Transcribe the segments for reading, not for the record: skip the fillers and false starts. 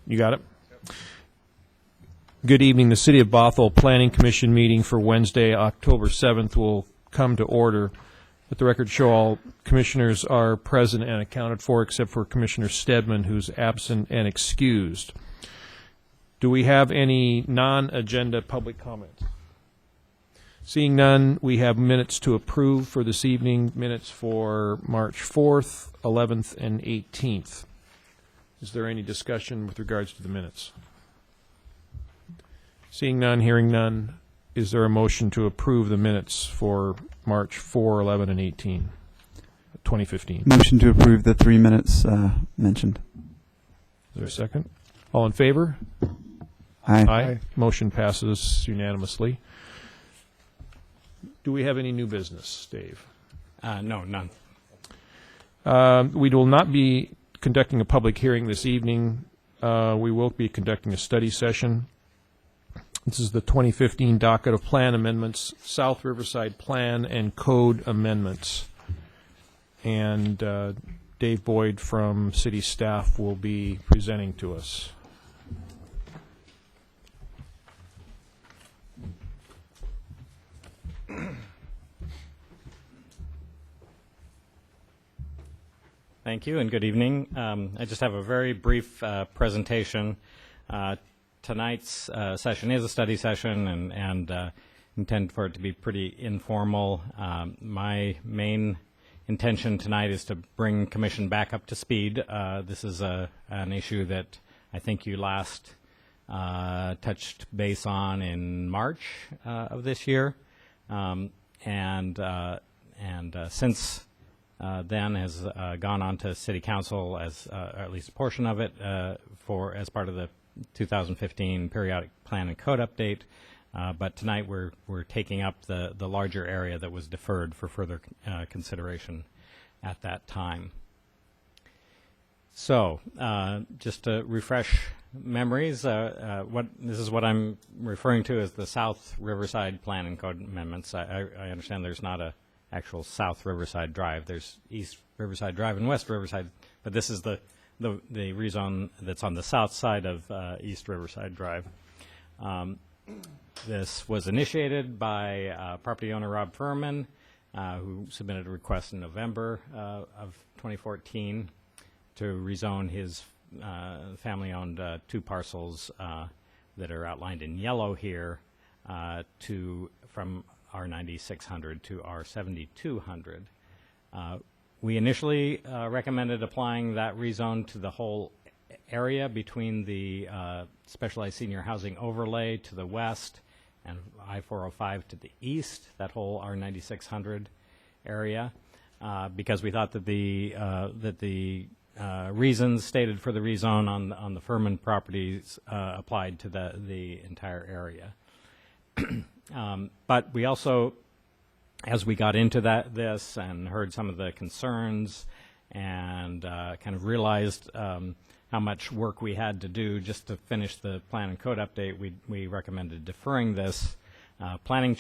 You got it? Good evening. The City of Bothell Planning Commission meeting for Wednesday, October 7th will come to order. Let the record show all commissioners are present and accounted for except for Commissioner Stedman, who's absent and excused. Do we have any non-agenda public comments? Seeing none, we have minutes to approve for this evening, minutes for March 4th, 11th, and 18th. Is there any discussion with regards to the minutes? Seeing none, hearing none, is there a motion to approve the minutes for March 4, 11, and 18, 2015? Motion to approve the 3 minutes mentioned. Is there a second? All in favor? Aye. Aye. Motion passes unanimously. Do we have any new business, Dave? No, none. We will not be conducting a public hearing this evening. We will be conducting a study session. This is the 2015 docket of plan amendments, South Riverside Plan and Code amendments. And Dave Boyd from city staff will be presenting to us. Thank you and good evening. I just have a very brief presentation. Tonight's session is a study session and intend for it to be pretty informal. My main intention tonight is to bring Commission back up to speed. This is an issue that I think you last touched base on in March of this year, and since then has gone on to City Council as or at least a portion of it as part of the 2015 periodic plan and code update. But tonight we're taking up the larger area that was deferred for further consideration at that time. So just to refresh memories, this is what I'm referring to as the South Riverside Plan and Code amendments. I understand there's not a actual South Riverside Drive. There's East Riverside Drive and West Riverside, but this is the rezone that's on the south side of East Riverside Drive. This was initiated by property owner Rob Furman, who submitted a request in November of 2014 to rezone his family-owned 2 parcels that are outlined in yellow here from R9600 to R7200. We initially recommended applying that rezone to the whole area between the specialized senior housing overlay to the west and I-405 to the east, that whole R9600 area, because we thought that the reasons stated for the rezone on the Furman properties applied to the entire area. But we also, as we got into this and heard some of the concerns and kind of realized how much work we had to do just to finish the plan and code update, we recommended deferring this. Planning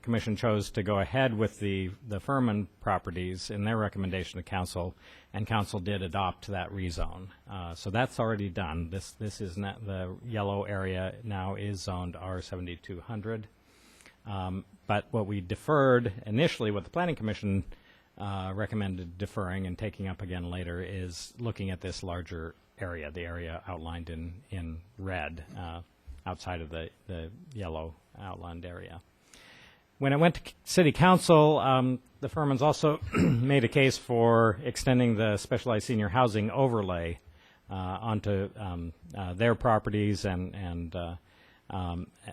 Commission chose to go ahead with the Furman properties in their recommendation to Council, and Council did adopt that rezone. So that's already done. This is not, the yellow area now is zoned R7200. But what we deferred initially, what the Planning Commission recommended deferring and taking up again later, is looking at this larger area, the area outlined in red, outside of the yellow outlined area. When it went to City Council, the Furmans also made a case for extending the specialized senior housing overlay onto their properties,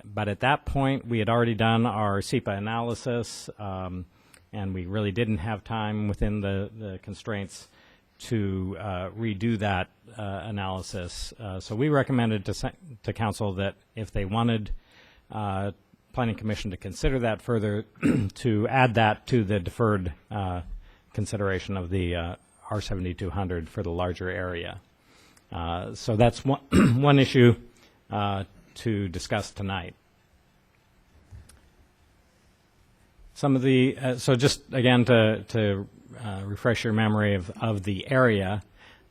but at that point we had already done our SEPA analysis, and we really didn't have time within the constraints to redo that analysis. So we recommended to Council that if they wanted Planning Commission to consider that further, to add that to the deferred consideration of the R7200 for the larger area. So that's one issue to discuss tonight. Some of the so just again to refresh your memory of the area,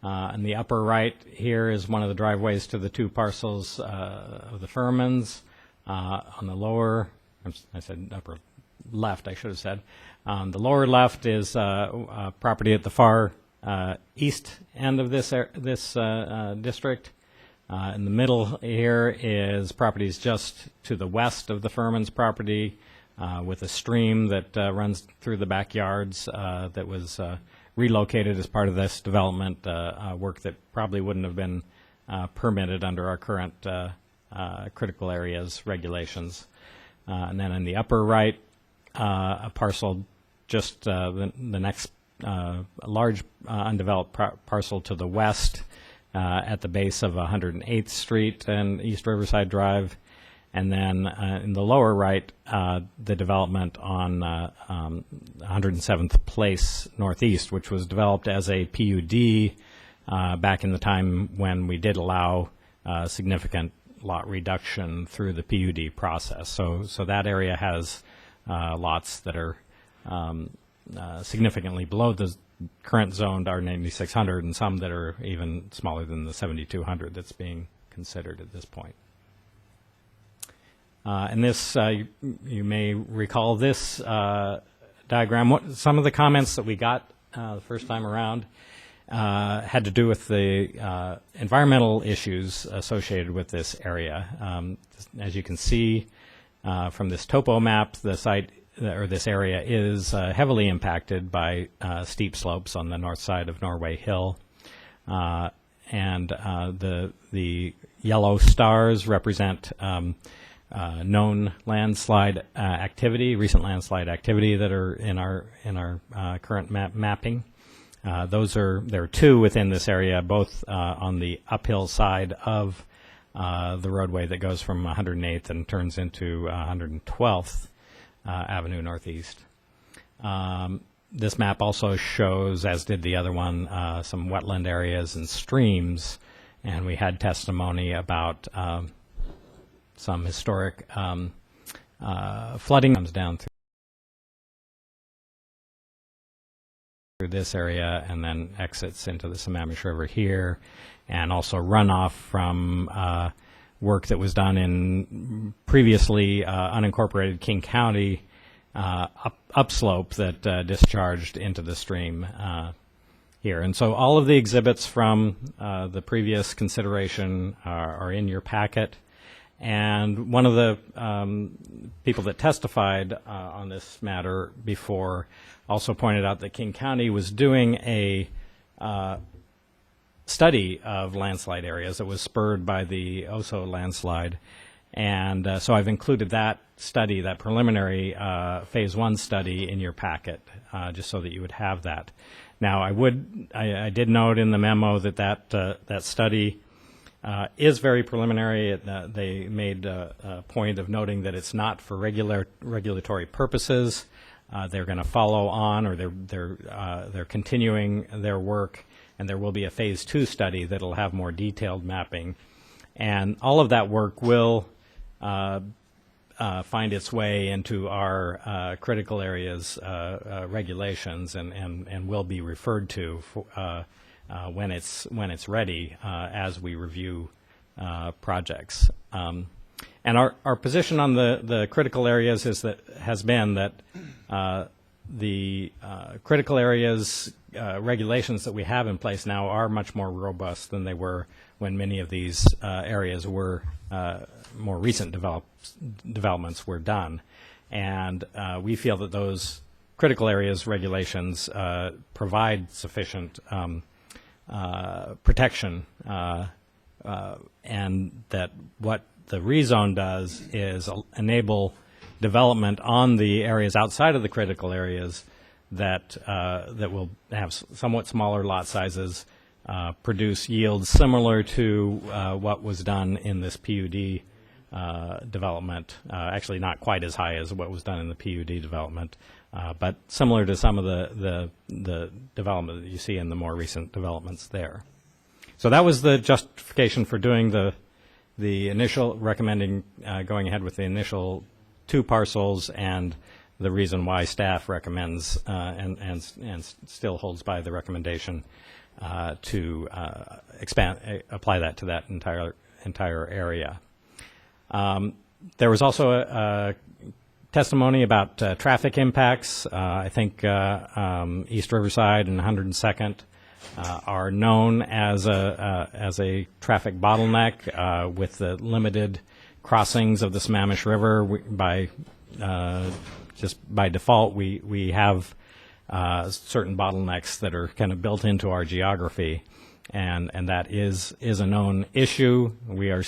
In the upper right here is one of the driveways to the two parcels of the Furmans. On the lower, I said upper left, I should have said. The lower left is property at the far east end of this district. In the middle here is properties just to the west of the Furman's property with a stream that runs through the backyards that was relocated as part of this development work that probably wouldn't have been permitted under our current critical areas regulations. And then in the upper right, a parcel just the next large undeveloped parcel to the west at the base of 108th Street and East Riverside Drive. And then in the lower right, the development on 107th Place Northeast, which was developed as a PUD back in the time when we did allow significant lot reduction through the PUD process. So that area has lots that are significantly below the current zoned R9600 and some that are even smaller than the 7200 that's being considered at this point. And this, you may recall this diagram. Some of the comments that we got the first time around had to do with the environmental issues associated with this area. As you can see from this topo map, the site or this area is heavily impacted by steep slopes on the north side of Norway Hill. And the yellow stars represent known landslide activity, recent landslide activity that are in our current mapping. There are two within this area, both on the uphill side of the roadway that goes from 108th and turns into 112th Avenue Northeast. This map also shows, as did the other one, some wetland areas and streams, and we had testimony about some historic flooding comes down through this area and then exits into the Sammamish River here, and also runoff from work that was done in previously unincorporated King County upslope that discharged into the stream here. And so all of the exhibits from the previous consideration are in your packet. And one of the people that testified on this matter before also pointed out that King County was doing a study of landslide areas that was spurred by the Oso landslide. And so I've included that study, that preliminary phase 1 study in your packet, just so that you would have that. Now, I did note in the memo that study is very preliminary. They made a point of noting that it's not for regulatory purposes. They're going to follow on, or they're continuing their work, and there will be a phase 2 study that'll have more detailed mapping. And all of that work will find its way into our critical areas regulations and will be referred to when it's ready as we review projects. And our position on the critical areas has been that the critical areas regulations that we have in place now are much more robust than they were when many of these areas were more recent developments were done. And we feel that those critical areas regulations provide sufficient protection, and that what the rezone does is enable development on the areas outside of the critical areas that will have somewhat smaller lot sizes, produce yields similar to what was done in this PUD development. Actually, not quite as high as what was done in the PUD development, but similar to some of the development that you see in the more recent developments there. So that was the justification for doing the initial recommending going ahead with the initial 2 parcels and the reason why staff recommends and still holds by the recommendation to apply that to that entire area. There was also a testimony about traffic impacts. I think East Riverside and 102nd are known as a traffic bottleneck with the limited crossings of the Sammamish River. Just by default, we have certain bottlenecks that are kind of built into our geography, and that is a known issue. We are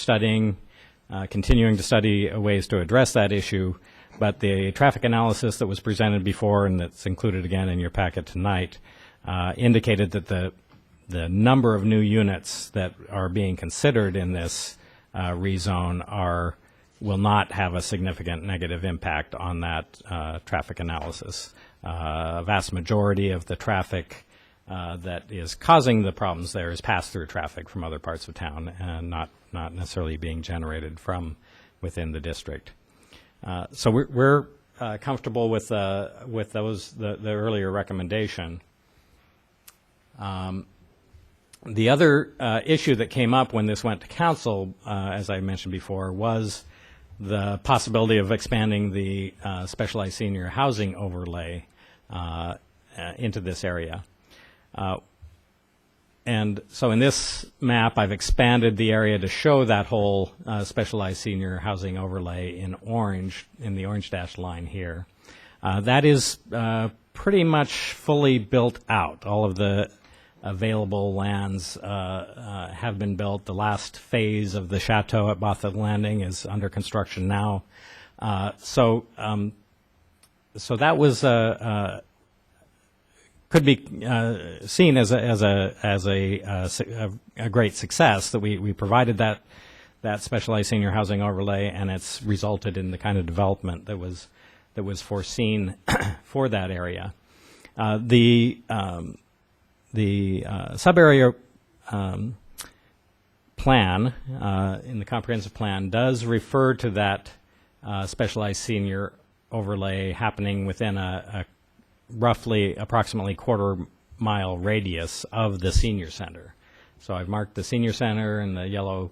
continuing to study ways to address that issue, but the traffic analysis that was presented before and that's included again in your packet tonight indicated that the number of new units that are being considered in this rezone will not have a significant negative impact on that traffic analysis. A vast majority of the traffic that is causing the problems there is pass-through traffic from other parts of town and not necessarily being generated from within the district. So we're comfortable with the earlier recommendation. The other issue that came up when this went to council, as I mentioned before, was the possibility of expanding the specialized senior housing overlay into this area. And so in this map, I've expanded the area to show that whole specialized senior housing overlay in orange, in the orange dashed line here. That is pretty much fully built out. All of the available lands have been built. The last phase of the chateau at Botha Landing is under construction now. So that was could be seen as a great success that we provided that specialized senior housing overlay, and it's resulted in the kind of development that was foreseen for that area. The sub-area plan in the comprehensive plan does refer to that specialized senior overlay happening within a approximately quarter-mile radius of the senior center. So I've marked the senior center in the yellow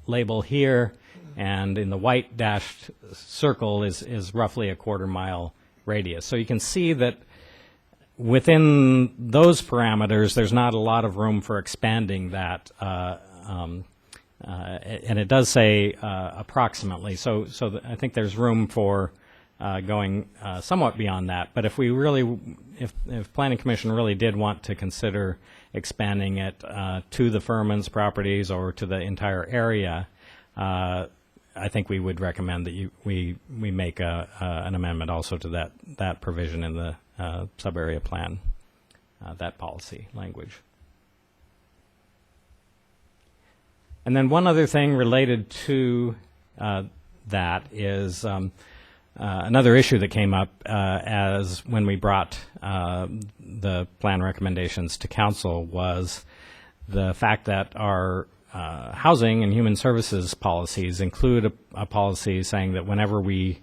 label here, and in the white dashed circle is roughly a quarter-mile radius. So you can see that within those parameters, there's not a lot of room for expanding that, and it does say approximately. So I think there's room for going somewhat beyond that. But if Planning Commission really did want to consider expanding it to the Furman's properties or to the entire area, I think we would recommend that we make an amendment also to that provision in the sub-area plan, that policy language. And then one other thing related to that is another issue that came up as when we brought the plan recommendations to council was the fact that our housing and human services policies include a policy saying that whenever we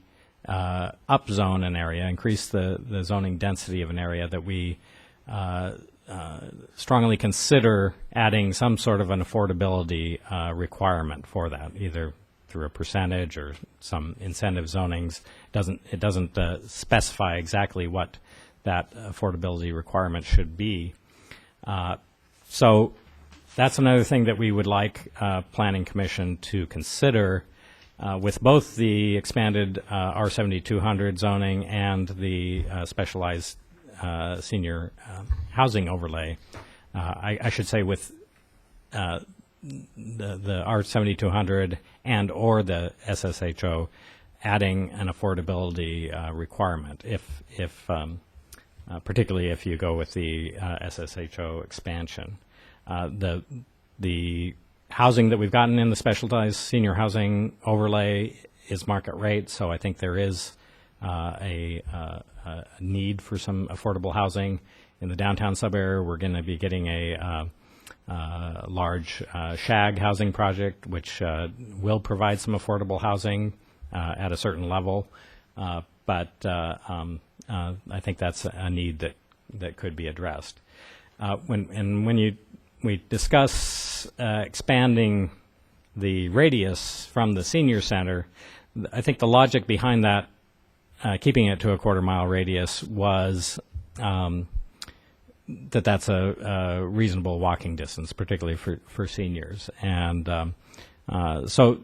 upzone an area, increase the zoning density of an area, that we strongly consider adding some sort of an affordability requirement for that, either through a percentage or some incentive zonings. It doesn't specify exactly what that affordability requirement should be. So that's another thing that we would like Planning Commission to consider with both the expanded R7200 zoning and the specialized senior housing overlay. I should say with the R7200 and or the SSHO adding an affordability requirement, particularly if you go with the SSHO expansion. The housing that we've gotten in the specialized senior housing overlay is market rate, so I think there is a need for some affordable housing. In the downtown sub-area, we're going to be getting a large shag housing project, which will provide some affordable housing at a certain level. but I think that's a need that could be addressed. When we discuss expanding the radius from the senior center, I think the logic behind that, keeping it to a quarter-mile radius, was that's a reasonable walking distance, particularly for seniors. And so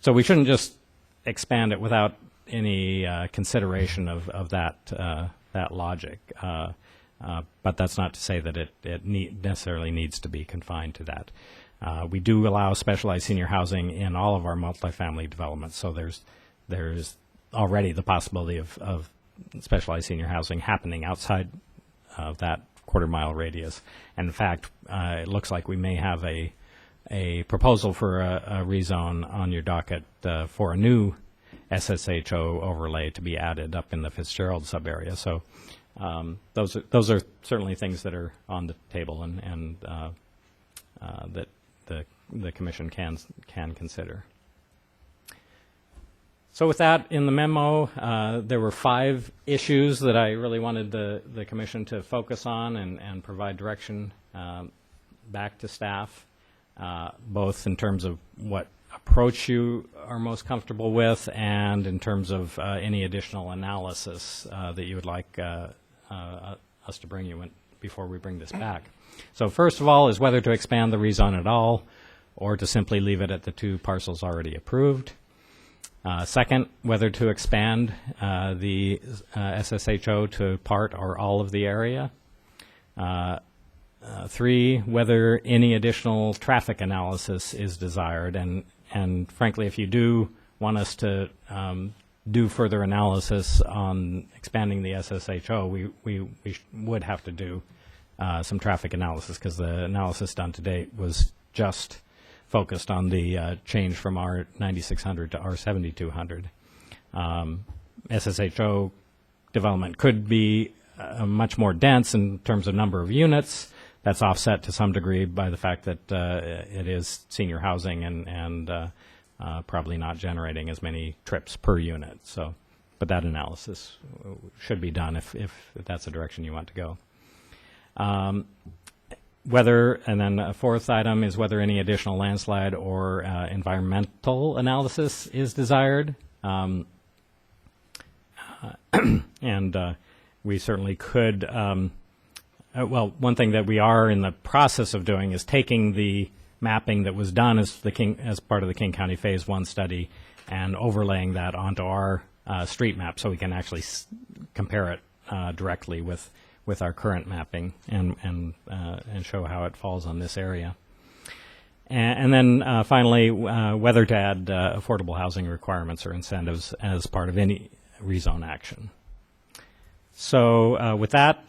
we shouldn't just expand it without any consideration of that logic. But that's not to say that it necessarily needs to be confined to that. We do allow specialized senior housing in all of our multifamily developments, so there's already the possibility of specialized senior housing happening outside of that quarter-mile radius. And in fact, it looks like we may have a proposal for a rezone on your docket for a new SSHO overlay to be added up in the Fitzgerald subarea. So those are certainly things that are on the table and that the commission can consider. So with that, in the memo, there were 5 issues that I really wanted the commission to focus on and provide direction back to staff, both in terms of what approach you are most comfortable with and in terms of any additional analysis that you would like us to bring you before we bring this back. So first of all is whether to expand the rezone at all or to simply leave it at the 2 parcels already approved. Second, whether to expand the SSHO to part or all of the area. 3, whether any additional traffic analysis is desired. And frankly, if you do want us to do further analysis on expanding the SSHO, we would have to do some traffic analysis, because the analysis done to date was just focused on the change from R 9600 to R 7200. SSHO development could be much more dense in terms of number of units. That's offset to some degree by the fact that it is senior housing and probably not generating as many trips per unit. So, but that analysis should be done if that's the direction you want to go. Whether, and then a 4th item is whether any additional landslide or environmental analysis is desired. And we certainly could, well, one thing that we are in the process of doing is taking the mapping that was done as part of the King County Phase 1 study and overlaying that onto our street map so we can actually compare it directly with our current mapping and show how it falls on this area. And then finally, whether to add affordable housing requirements or incentives as part of any rezone action. So with that,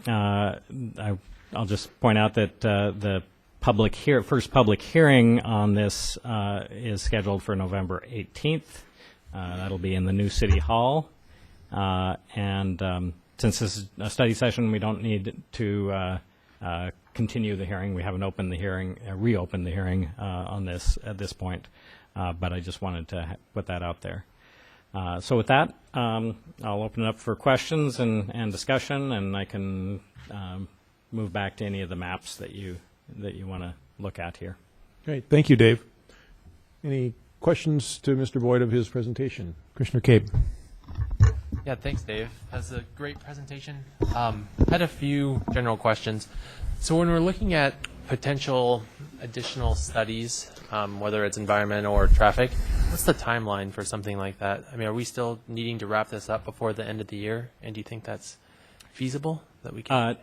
I'll just point out that the first public hearing on this is scheduled for November 18th. That'll be in the new City Hall. Since this is a study session, we don't need to continue the hearing. We haven't opened the hearing, reopened the hearing on this at this point, but I just wanted to put that out there. So with that, I'll open it up for questions and discussion, and I can move back to any of the maps that you want to look at here. Great. Thank you, Dave. Any questions to Mr. Boyd of his presentation? Commissioner Cape. Yeah, thanks, Dave. That's a great presentation. Had a few general questions. So when we're looking at potential additional studies, whether it's environment or traffic, what's the timeline for something like that? I mean, are we still needing to wrap this up before the end of the year? And do you think that's feasible that we can?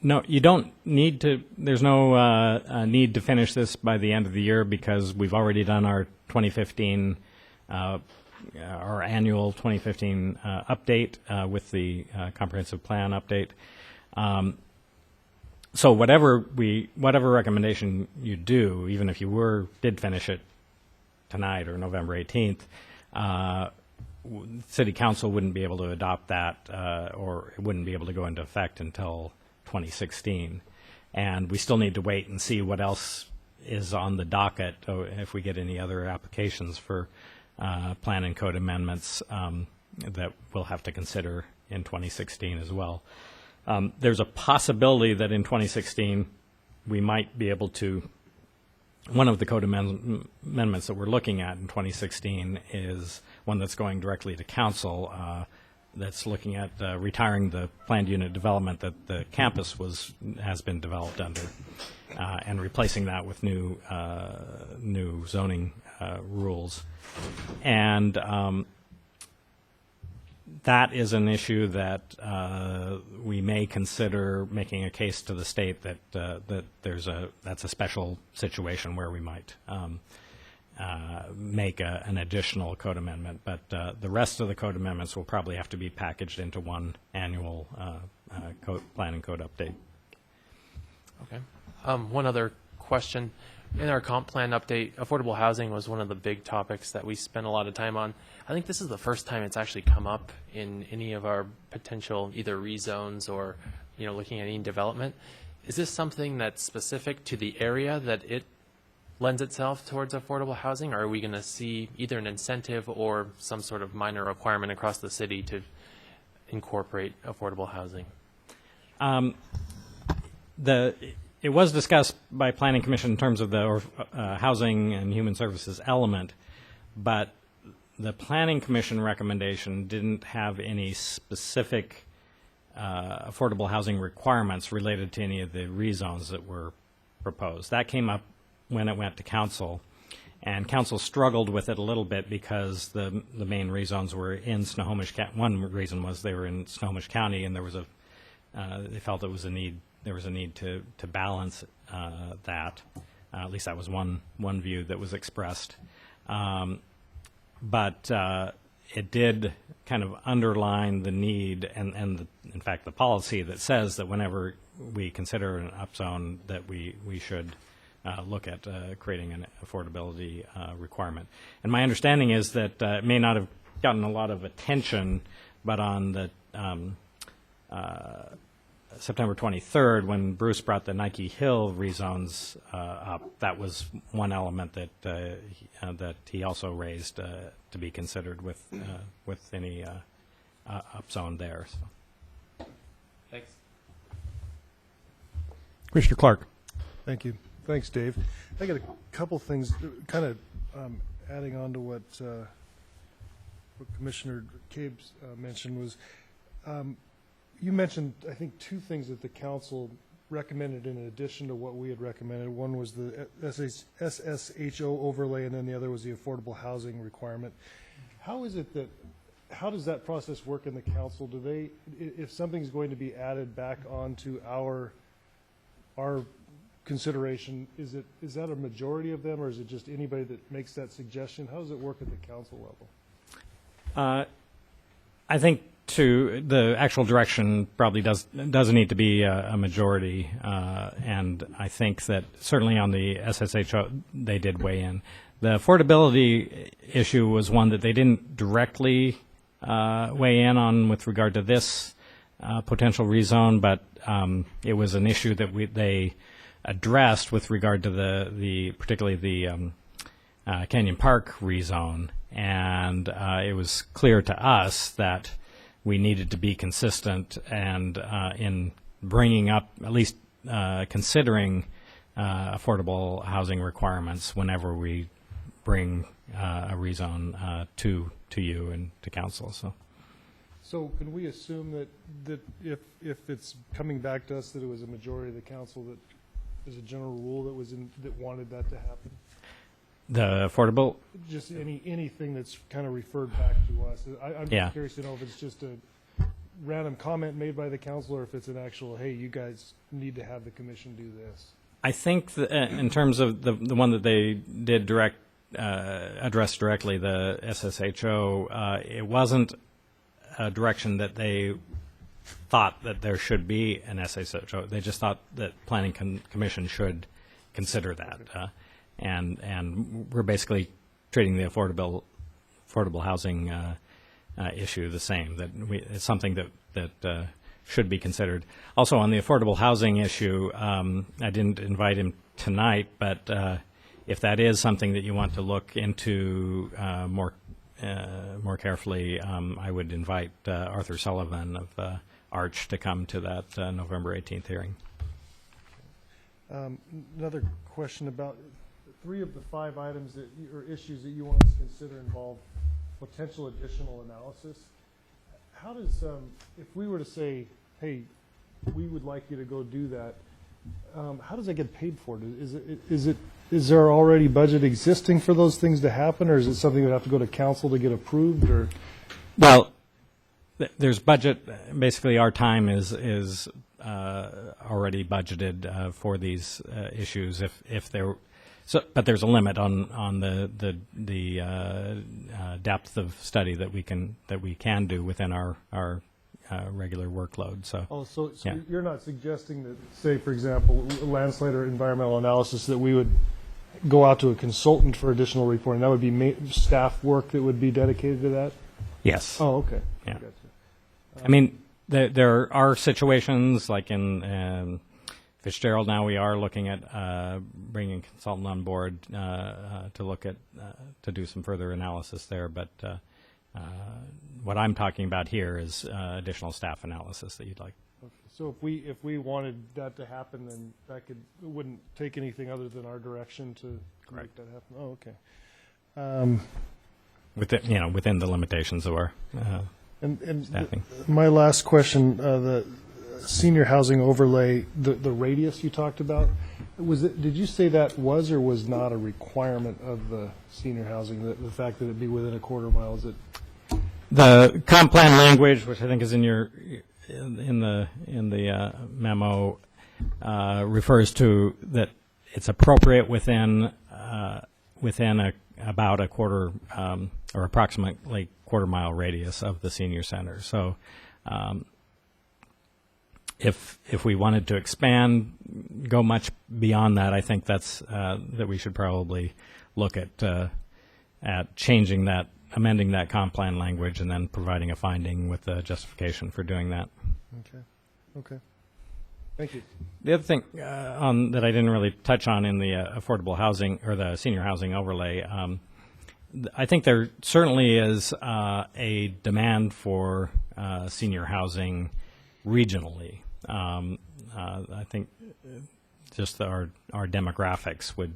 No, you don't need to. There's no need to finish this by the end of the year because we've already done our 2015 our annual 2015 update with the comprehensive plan update. So whatever recommendation you do, even if you did finish it tonight or November 18th, City Council wouldn't be able to adopt that, or it wouldn't be able to go into effect until 2016. And we still need to wait and see what else is on the docket if we get any other applications for plan and code amendments that we'll have to consider in 2016 as well. There's a possibility that in 2016 we might be able to, one of the code amendments that we're looking at in 2016 is one that's going directly to council, that's looking at retiring the planned unit development that the campus has been developed under, and replacing that with new zoning rules. And that is an issue that we may consider making a case to the state that that's a special situation where we might make an additional code amendment. But the rest of the code amendments will probably have to be packaged into one annual plan and code update. Okay. One other question. In our comp plan update, affordable housing was one of the big topics that we spent a lot of time on. I think this is the first time it's actually come up in any of our potential either rezones or, looking at any development. Is this something that's specific to the area that it lends itself towards affordable housing, or are we going to see either an incentive or some sort of minor requirement across the city to incorporate affordable housing? It was discussed by Planning Commission in terms of the Housing and Human Services element, but the Planning Commission recommendation didn't have any specific affordable housing requirements related to any of the rezones that were proposed. That came up when it went to council, and council struggled with it a little bit because the main rezones were in Snohomish County. One reason was they were in Snohomish County, and there was they felt it was a need. There was a need to balance that. At least that was one view that was expressed. But it did kind of underline the need and in fact, the policy that says that whenever we consider an upzone that we should look at creating an affordability requirement. And my understanding is that it may not have gotten a lot of attention, but on the September 23rd, when Bruce brought the Nike Hill rezones up, that was one element that he also raised to be considered with any upzone there. So. Thanks. Commissioner Clark. Thank you. Thanks, Dave. I got a couple things, kind of adding on to what Commissioner Cabes mentioned was, you mentioned, I think, two things that the council recommended in addition to what we had recommended. One was the SSHO overlay, and then the other was the affordable housing requirement. How is it that, how does that process work in the council? Do they, if something's going to be added back onto our consideration, is that a majority of them, or is it just anybody that makes that suggestion? How does it work at the council level? I think the actual direction probably doesn't need to be a majority, and I think that certainly on the SSHO they did weigh in. The affordability issue was one that they didn't directly weigh in on with regard to this potential rezone, but it was an issue that they addressed with regard to particularly the Canyon Park rezone, and it was clear to us that we needed to be consistent and in bringing up, at least considering affordable housing requirements whenever we bring a rezone to you and to council. So can we assume that if it's coming back to us that it was a majority of the council that is a general rule that wanted that to happen? The affordable? Just anything that's kind of referred back to us. I'm just curious to know if it's just a random comment made by the council or if it's an actual, hey, you guys need to have the commission do this. I think that, in terms of the one that they did address directly, the SSHO, it wasn't a direction that they thought that there should be an SSHO. They just thought that Planning Commission should consider that. And we're basically treating the affordable housing issue the same. That it's something that should be considered. Also, on the affordable housing issue, I didn't invite him tonight, but if that is something that you want to look into more more carefully, I would invite Arthur Sullivan of Arch to come to that November 18th hearing. Another question about 3 of the 5 items or issues that you want us to consider involve potential additional analysis. How does, if we were to say, hey, we would like you to go do that, how does that get paid for? Is there already budget existing for those things to happen, or is it something that would have to go to council to get approved, or? Well, there's budget. Basically, our time is already budgeted for these issues. If there, but there's a limit on the depth of study that we can do within our regular workload. So yeah. You're not suggesting that, say, for example, landslide or environmental analysis, that we would go out to a consultant for additional reporting? That would be staff work that would be dedicated to that? Yes. Oh, okay. Yeah. Gotcha. I mean, there are situations like in Fitzgerald. Now we are looking at bringing a consultant on board to look at to do some further analysis there. But what I'm talking about here is additional staff analysis that you'd like. Okay. So if we wanted that to happen, then it wouldn't take anything other than our direction to make that happen. Oh, okay. Within the limitations of our And staffing. My last question, the senior housing overlay, the radius you talked about, did you say that was or was not a requirement of the senior housing, the fact that it'd be within a quarter mile? Is it? The comp plan language, which I think is in the memo, refers to that it's appropriate within about a quarter or approximately quarter-mile radius of the senior center. So if we wanted to expand, go much beyond that, I think that's that we should probably look at changing that, amending that comp plan language, and then providing a finding with the justification for doing that. Okay. Thank you. The other thing that I didn't really touch on in the affordable housing or the senior housing overlay, I think there certainly is a demand for senior housing regionally. I think just our demographics would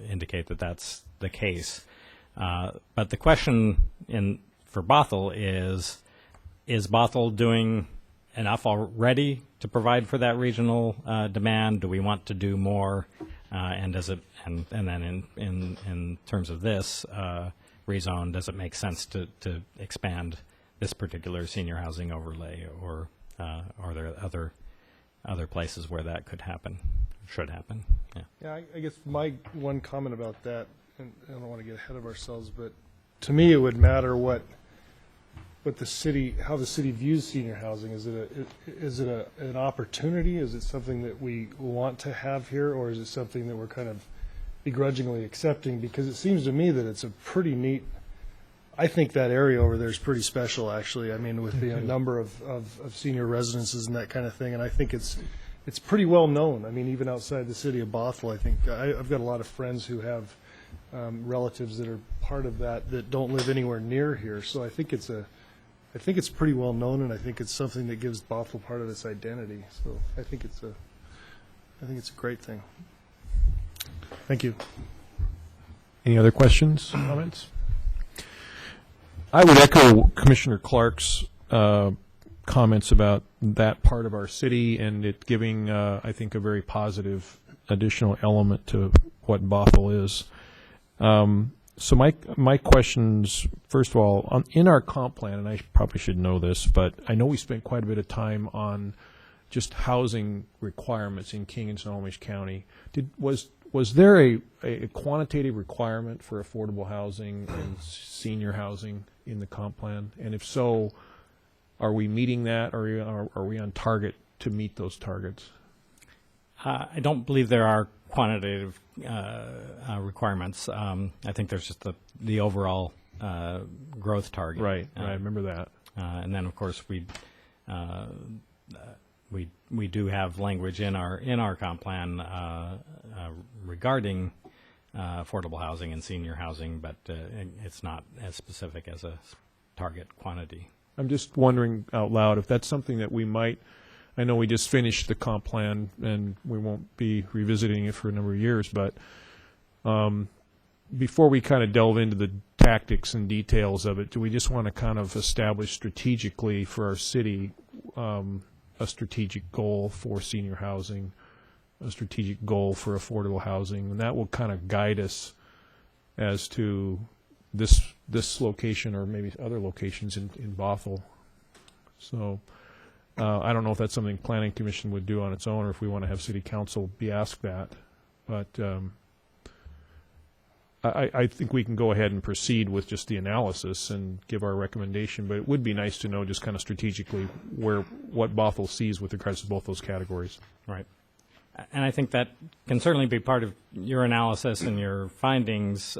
indicate that that's the case. But the question for Bothell is Bothell doing enough already to provide for that regional demand? Do we want to do more? And does it? And then in terms of this rezone, does it make sense to expand this particular senior housing overlay, or are there other places where that could happen, should happen? Yeah, I guess my one comment about that, and I don't want to get ahead of ourselves, but to me it would matter how the city views senior housing. Is it an opportunity? Is it something that we want to have here, or is it something that we're kind of begrudgingly accepting? Because it seems to me that it's a pretty neat. I think that area over there is pretty special, actually. I mean, with the number of senior residences and that kind of thing, and I think it's pretty well known. I mean, even outside the city of Bothell, I think I've got a lot of friends who have relatives that are part of that don't live anywhere near here. So I think it's pretty well known, and I think it's something that gives Bothell part of its identity. So I think it's a great thing. Thank you. Any other questions, comments? I would echo Commissioner Clark's comments about that part of our city and it giving, I think, a very positive additional element to what Bothell is. So my questions, first of all, in our comp plan, and I probably should know this, but I know we spent quite a bit of time on just housing requirements in King and Snohomish County. Was there a quantitative requirement for affordable housing and senior housing in the comp plan? And if so, are we meeting that, or are we on target to meet those targets? I don't believe there are quantitative requirements. I think there's just the overall growth target. Right, I remember that. And then, of course, we do have language in our comp plan regarding affordable housing and senior housing, but it's not as specific as a target quantity. I'm just wondering out loud if that's something that we might, I know we just finished the comp plan and we won't be revisiting it for a number of years, but before we kind of delve into the tactics and details of it, do we just want to kind of establish strategically for our city a strategic goal for senior housing, a strategic goal for affordable housing, and that will kind of guide us as to this location or maybe other locations in Bothell. So I don't know if that's something Planning Commission would do on its own or if we want to have City Council be asked that. But I think we can go ahead and proceed with just the analysis and give our recommendation, but it would be nice to know just kind of strategically what Bothell sees with regards to both those categories. Right. And I think that can certainly be part of your analysis and your findings.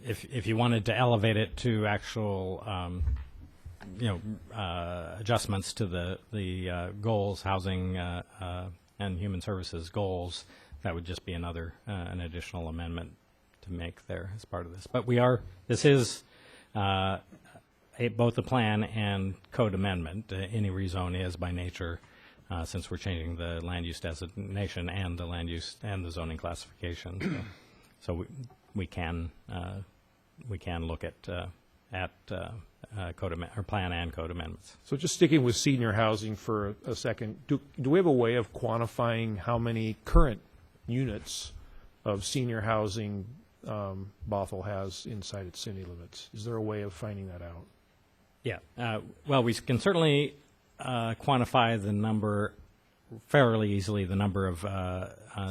If you wanted to elevate it to actual, adjustments to the goals, housing and human services goals, that would just be an additional amendment to make there as part of this. But this is both a plan and code amendment. Any rezone is by nature, since we're changing the land use designation and the land use and the zoning classification. So we can look at code or plan and code amendments. So just sticking with senior housing for a second, do we have a way of quantifying how many current units of senior housing Bothell has inside its city limits? Is there a way of finding that out? Yeah. Well, we can certainly quantify the number fairly easily, the number of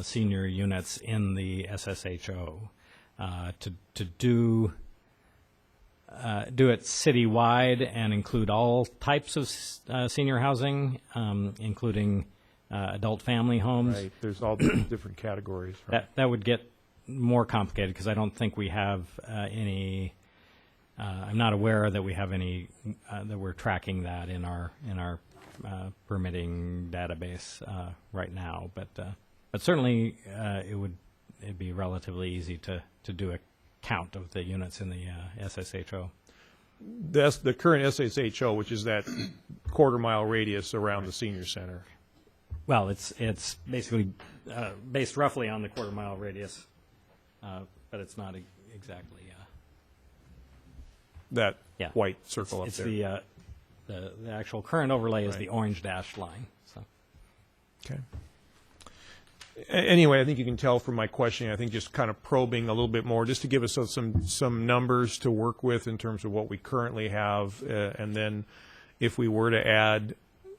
senior units in the SSHO. To do it citywide and include all types of senior housing, including adult family homes. Right. There's all different categories. Right? That would get more complicated because I don't think we have any. I'm not aware that we have any that we're tracking that in our permitting database right now. But certainly it'd be relatively easy to do a count of the units in the SSHO. That's the current SSHO, which is that quarter-mile radius around the senior center. Well, it's basically based roughly on the quarter-mile radius, but it's not exactly. That Yeah. white circle It's up there. the actual current overlay is Right. the orange dashed line. So. Okay. Anyway, I think you can tell from my questioning, I think just kind of probing a little bit more, just to give us some numbers to work with in terms of what we currently have, and then if we were to add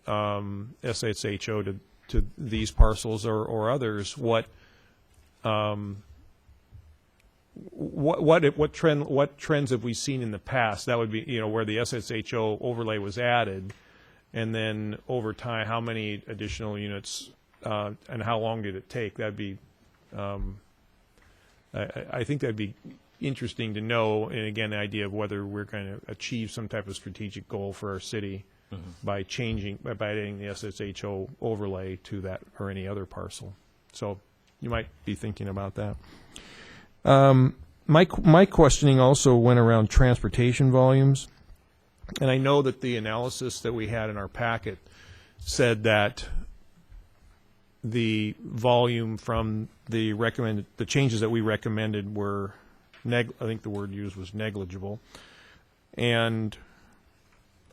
SSHO to these parcels or others, what trends have we seen in the past? That would be, where the SSHO overlay was added, and then over time, how many additional units and how long did it take? That'd be, I think that'd be interesting to know. And again, the idea of whether we're going to achieve some type of strategic goal for our city by adding the SSHO overlay to that or any other parcel. So you might be thinking about that. My questioning also went around transportation volumes, and I know that the analysis that we had in our packet said that the volume from the changes that we recommended were, I think the word used was negligible, and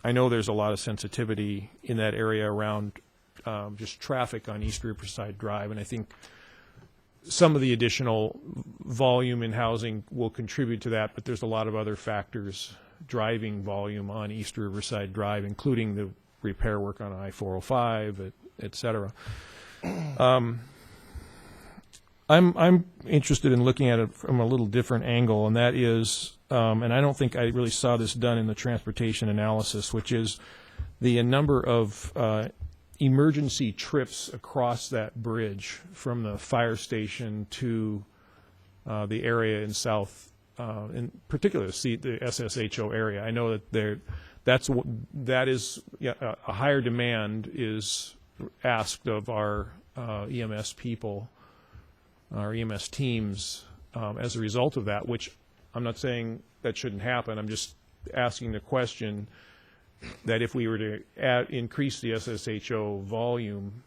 I know there's a lot of sensitivity in that area around just traffic on East Riverside Drive, and I think some of the additional volume in housing will contribute to that, but there's a lot of other factors driving volume on East Riverside Drive, including the repair work on I-405, et cetera. I'm interested in looking at it from a little different angle, and that is, and I don't think I really saw this done in the transportation analysis, which is the number of emergency trips across that bridge from the fire station to the area in South, in particular the SSHO area. I know that that is a higher demand is asked of our EMS people our EMS teams as a result of that, which I'm not saying that shouldn't happen. I'm just asking the question that if we were to increase the SSHO volume,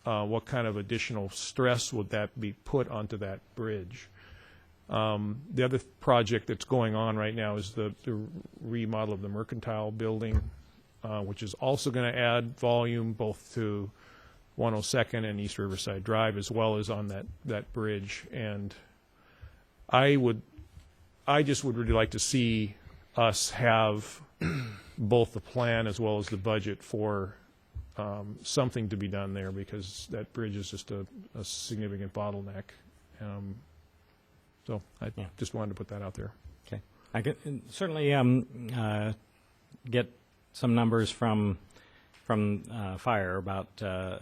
what kind of additional stress would that be put onto that bridge? The other project that's going on right now is the remodel of the Mercantile building, which is also going to add volume both to 102nd and East Riverside Drive, as well as on that bridge. And I just would really like to see us have both the plan as well as the budget for something to be done there, because that bridge is just a significant bottleneck. So I just wanted to put that out there. Okay. I could certainly get some numbers from fire about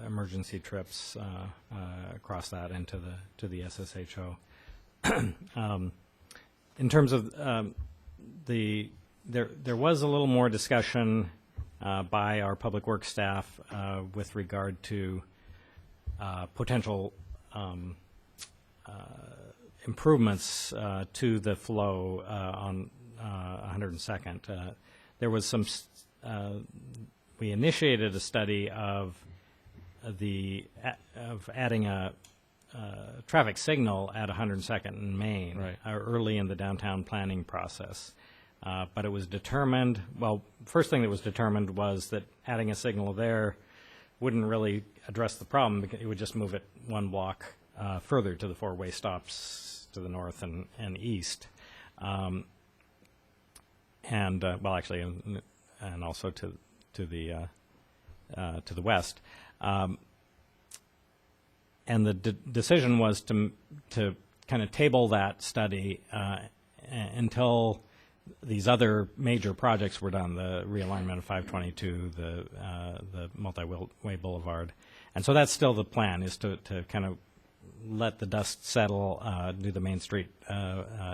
emergency trips across that into the SSHO. In terms of there was a little more discussion by our public works staff with regard to potential improvements to the flow on 102nd. There was some. We initiated a study of adding a traffic signal at 102nd and Main early in the downtown planning process. But it was determined, well, first thing that was determined was that adding a signal there wouldn't really address the problem, because it would just move it one block further to the four-way stops to the north and east. And also to the west. And the decision was to kind of table that study until these other major projects were done, the realignment of 522, the multi-way boulevard. And so that's still the plan, is to kind of let the dust settle, do the Main Street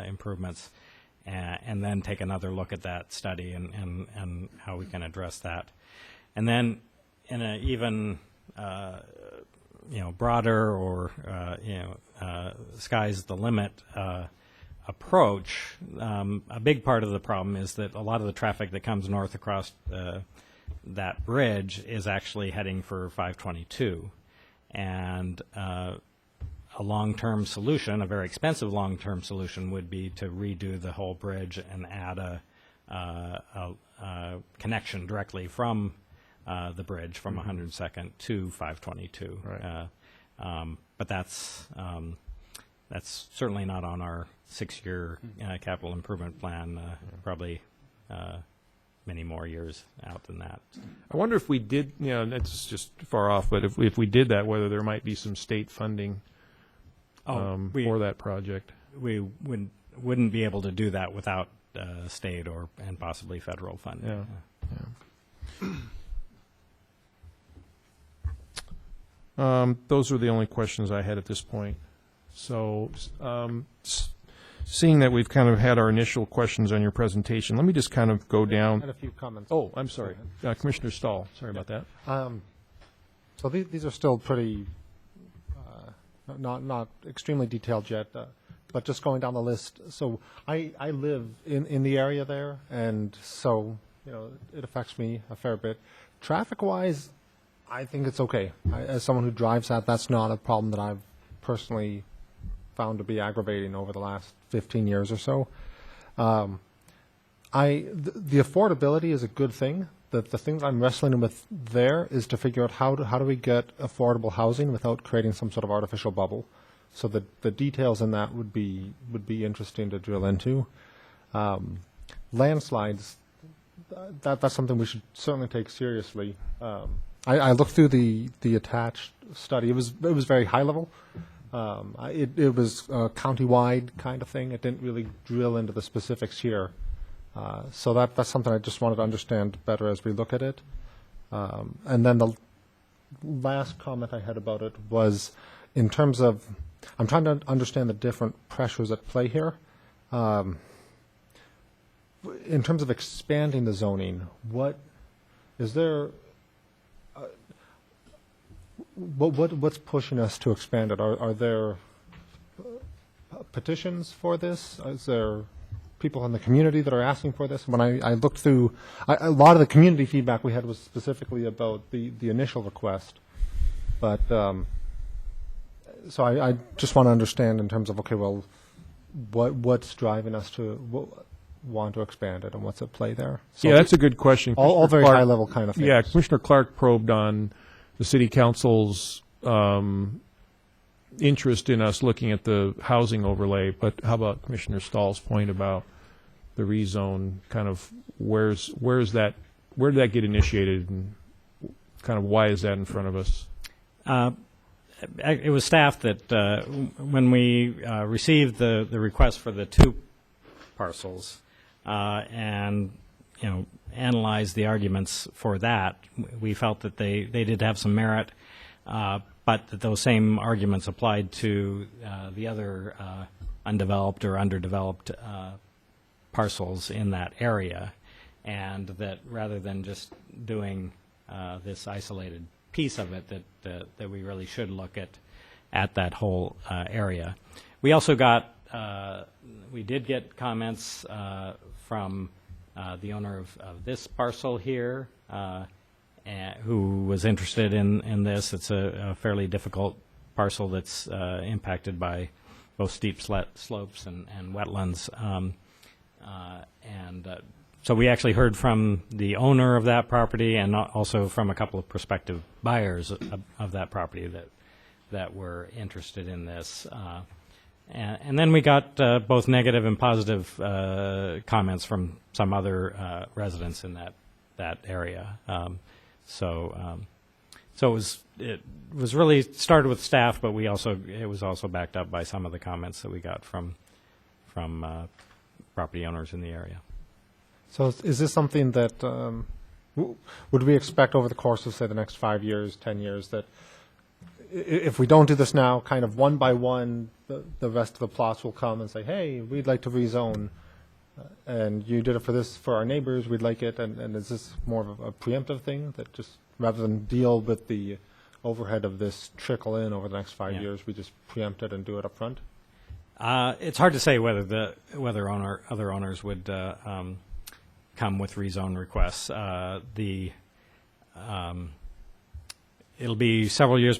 improvements, and then take another look at that study and how we can address that. And then in an even broader or sky's the limit approach, a big part of the problem is that a lot of the traffic that comes north across that bridge is actually heading for 522. And a long-term solution, a very expensive long-term solution, would be to redo the whole bridge and add a connection directly from the bridge from 102nd to 522. Right. But that's certainly not on our 6-year capital improvement plan. Probably many more years out than that. I wonder if we did, that's just far off, but if we did that, whether there might be some state funding for that project. We wouldn't be able to do that without state and possibly federal funding. Those were the only questions I had at this point. So seeing that we've kind of had our initial questions on your presentation, let me just kind of go down. I had a few comments. Oh, I'm sorry. Commissioner Stahl, sorry about that. So these are still pretty, not extremely detailed yet, but just going down the list. So I live in the area there, and so it affects me a fair bit. Traffic-wise, I think it's okay. As someone who drives that's not a problem that I've personally found to be aggravating over the last 15 years or so. The affordability is a good thing. The thing that I'm wrestling with there is to figure out how do we get affordable housing without creating some sort of artificial bubble. So the details in that would be interesting to drill into. Landslides, that's something we should certainly take seriously. I looked through the attached study. It was very high level. It was a county-wide kind of thing. It didn't really drill into the specifics here. So that's something I just wanted to understand better as we look at it. And then the last comment I had about it was in terms of, I'm trying to understand the different pressures at play here. In terms of expanding the zoning, what is there? What's pushing us to expand it? Are there petitions for this? Is there people in the community that are asking for this? When I looked through, a lot of the community feedback we had was specifically about the initial request. But, so I just want to understand in terms of, okay, well, what's driving us to want to expand it, and what's at play there? So Yeah, that's a good question. all very Clark- high-level kind of things. Yeah, Commissioner Clark probed on the city council's interest in us looking at the housing overlay, but how about Commissioner Stahl's point about the rezone, kind of where did that get initiated, and kind of why is that in front of us? It was staff that, when we received the request for the 2 parcels, and, analyzed the arguments for that, we felt that they did have some merit, but that those same arguments applied to the other undeveloped or underdeveloped parcels in that area, and that rather than just doing this isolated piece of it, that we really should look at that whole area. We also got, we did get comments from the owner of this parcel here, who was interested in this. It's a fairly difficult parcel that's impacted by both steep slopes and wetlands. So we actually heard from the owner of that property, and also from a couple of prospective buyers of that property that were interested in this. And then we got both negative and positive comments from some other residents in that area. So it was really started with staff, but it was also backed up by some of the comments that we got from property owners in the area. So is this something that, would we expect over the course of, say, the next 5 years, 10 years, that if we don't do this now, kind of one by one, the rest of the plots will come and say, hey, we'd like to rezone, and you did it for our neighbors, we'd like it, and is this more of a preemptive thing, that just rather than deal with the overhead of this trickle in over the next 5 years, we just preempt it and do it up front? It's hard to say whether other owners would come with rezone requests. It'll be several years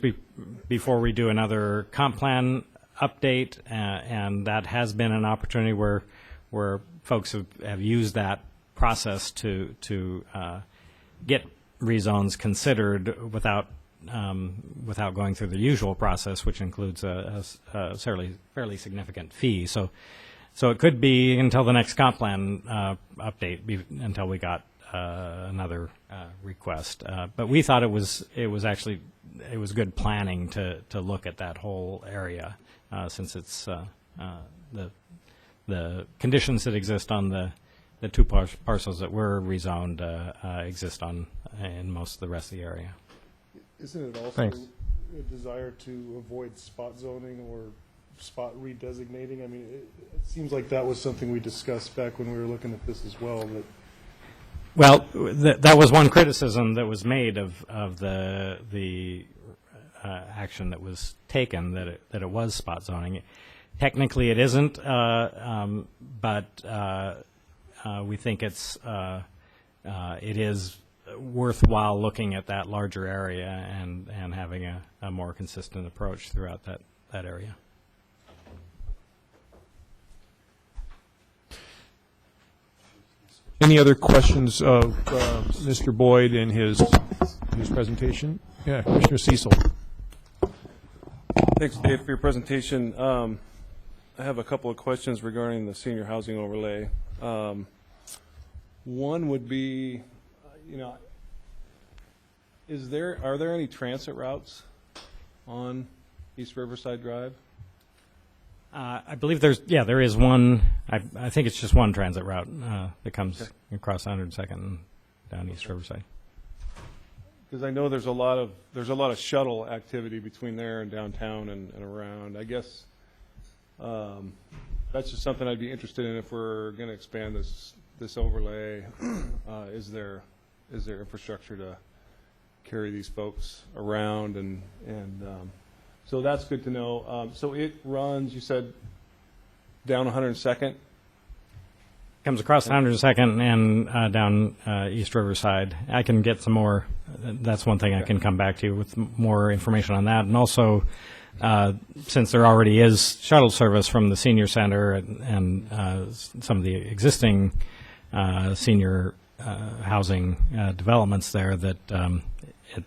before we do another comp plan update, and that has been an opportunity where folks have used that process to get rezones considered without going through the usual process, which includes a fairly significant fee. So it could be until the next comp plan update until we got another request. But we thought it was good planning to look at that whole area, since it's the conditions that exist on the 2 parcels that were rezoned exist in most of the rest of the area. Isn't it also Thanks. a desire to avoid spot zoning or spot redesignating? I mean, it seems like that was something we discussed back when we were looking at this as well. Well, that was one criticism that was made of the action that was taken, that it was spot zoning. Technically, it isn't, but we think it is worthwhile looking at that larger area and having a more consistent approach throughout that area. Any other questions of Mr. Boyd in his presentation? Yeah, Commissioner Cecil. Thanks, Dave, for your presentation. I have a couple of questions regarding the senior housing overlay. One would be, are there any transit routes on East Riverside Drive? I believe there is one. I think it's just one transit route that comes across 102nd and down East Riverside. Because I know there's a lot of shuttle activity between there and downtown and around. I guess that's just something I'd be interested in if we're going to expand this overlay. Is there infrastructure to carry these folks around and so that's good to know. So it runs, you said, down 102nd. Comes across 102nd and down East Riverside. I can get some more. That's one thing I can come back to you with more information on that. And also, since there already is shuttle service from the senior center and some of the existing senior housing developments there, that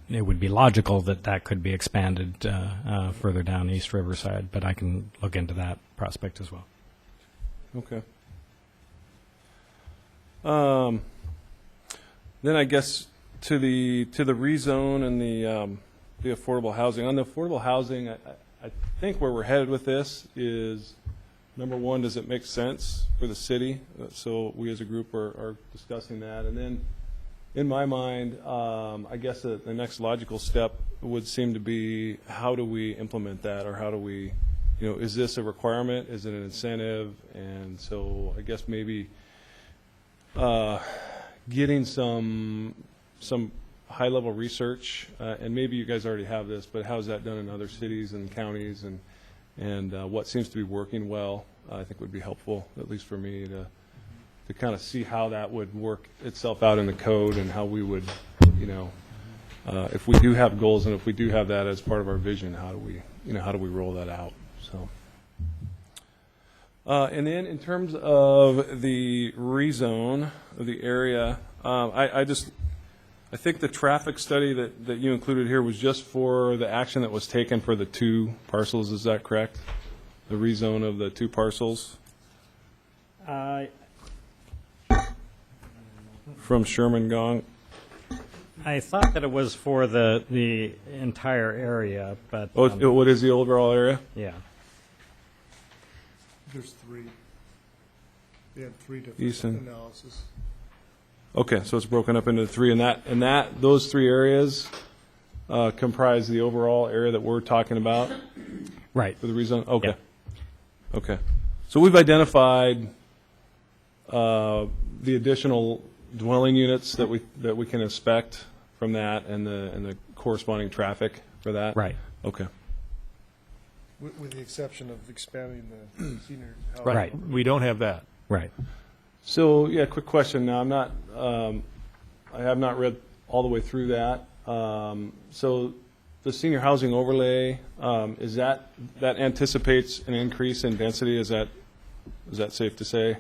it would be logical that that could be expanded further down East Riverside. But I can look into that prospect as well. Okay. Then I guess to the rezone and the affordable housing. On the affordable housing, I think where we're headed with this is, number one, does it make sense for the city? So we as a group are discussing that. And then in my mind, I guess the next logical step would seem to be, how do we implement that, or how do we, is this a requirement? Is it an incentive? And so I guess maybe getting some high-level research, and maybe you guys already have this, but how's that done in other cities and counties, and what seems to be working well, I think would be helpful, at least for me, to kind of see how that would work itself out in the code, and how we would, if we do have goals and if we do have that as part of our vision, how do we roll that out? So. And then in terms of the rezone of the area, I think the traffic study that you included here was just for the action that was taken for the 2 parcels. Is that correct? The rezone of the 2 parcels from Sherman Gong. I thought that it was for the entire area, but What is the overall area? yeah. There's 3. They had 3 different Easton. analysis. Okay, so it's broken up into 3, and those 3 areas comprise the overall area that we're talking about Right. for the rezone. Okay, Yeah. okay. So we've identified the additional dwelling units that we can inspect from that, and the corresponding traffic for that. Right. Okay. With the exception of expanding the senior housing. Right. We don't have that. Right. So yeah, quick question. Now I have not read all the way through that. So the senior housing overlay, is that anticipates an increase in density? Is that safe to say?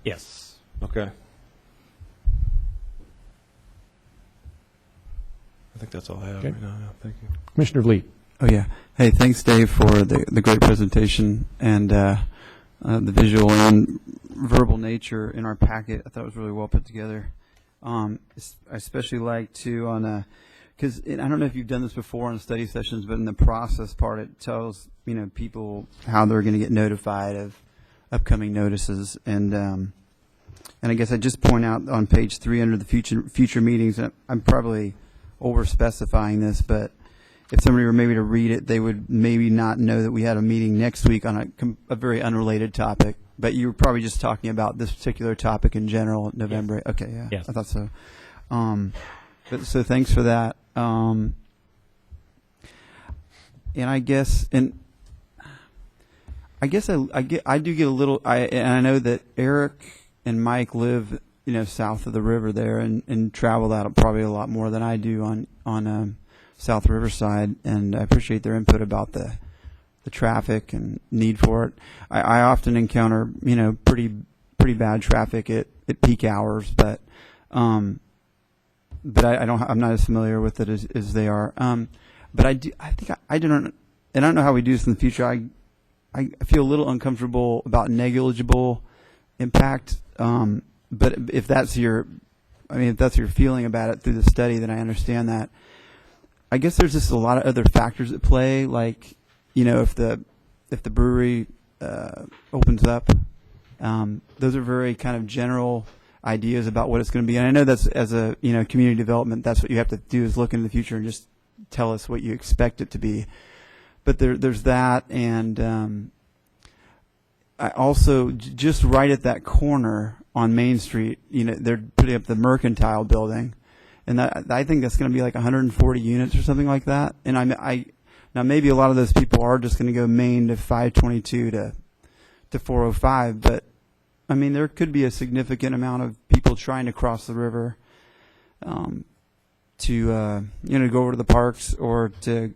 Yes. Okay. I think that's all I have Okay. right now. Yeah, thank you. Commissioner Vliet. Oh, yeah. Hey, thanks, Dave, for the great presentation and the visual and verbal nature in our packet. I thought it was really well put together. I especially like to because I don't know if you've done this before in study sessions, but in the process part, it tells people how they're going to get notified of upcoming notices, and I guess I just point out on page 3 under the future meetings. I'm probably over specifying this, but if somebody were maybe to read it, they would maybe not know that we had a meeting next week on a very unrelated topic. But you were probably just talking about this particular topic in general in November. Yes. Okay, yeah. Yes. I thought so. So thanks for that. And I guess I do get a little. And I know that Eric and Mike live south of the river there and travel that probably a lot more than I do on South Riverside, and I appreciate their input about the traffic and need for it. I often encounter pretty bad traffic at peak hours, but I'm not as familiar with it as they are. But I don't know how we do this in the future. I feel a little uncomfortable about negligible impact. But if that's your feeling about it through the study, then I understand that. I guess there's just a lot of other factors at play, like if the brewery opens up, those are very kind of general ideas about what it's going to be. And I know that's, as a community development, that's what you have to do, is look into the future and just tell us what you expect it to be. But there's that, and I also just right at that corner on Main Street, they're putting up the Mercantile building. And I think that's going to be like 140 units or something like that. And now maybe a lot of those people are just going to go Main to 522 to to 405, but I mean, there could be a significant amount of people trying to cross the river to go over to the parks or to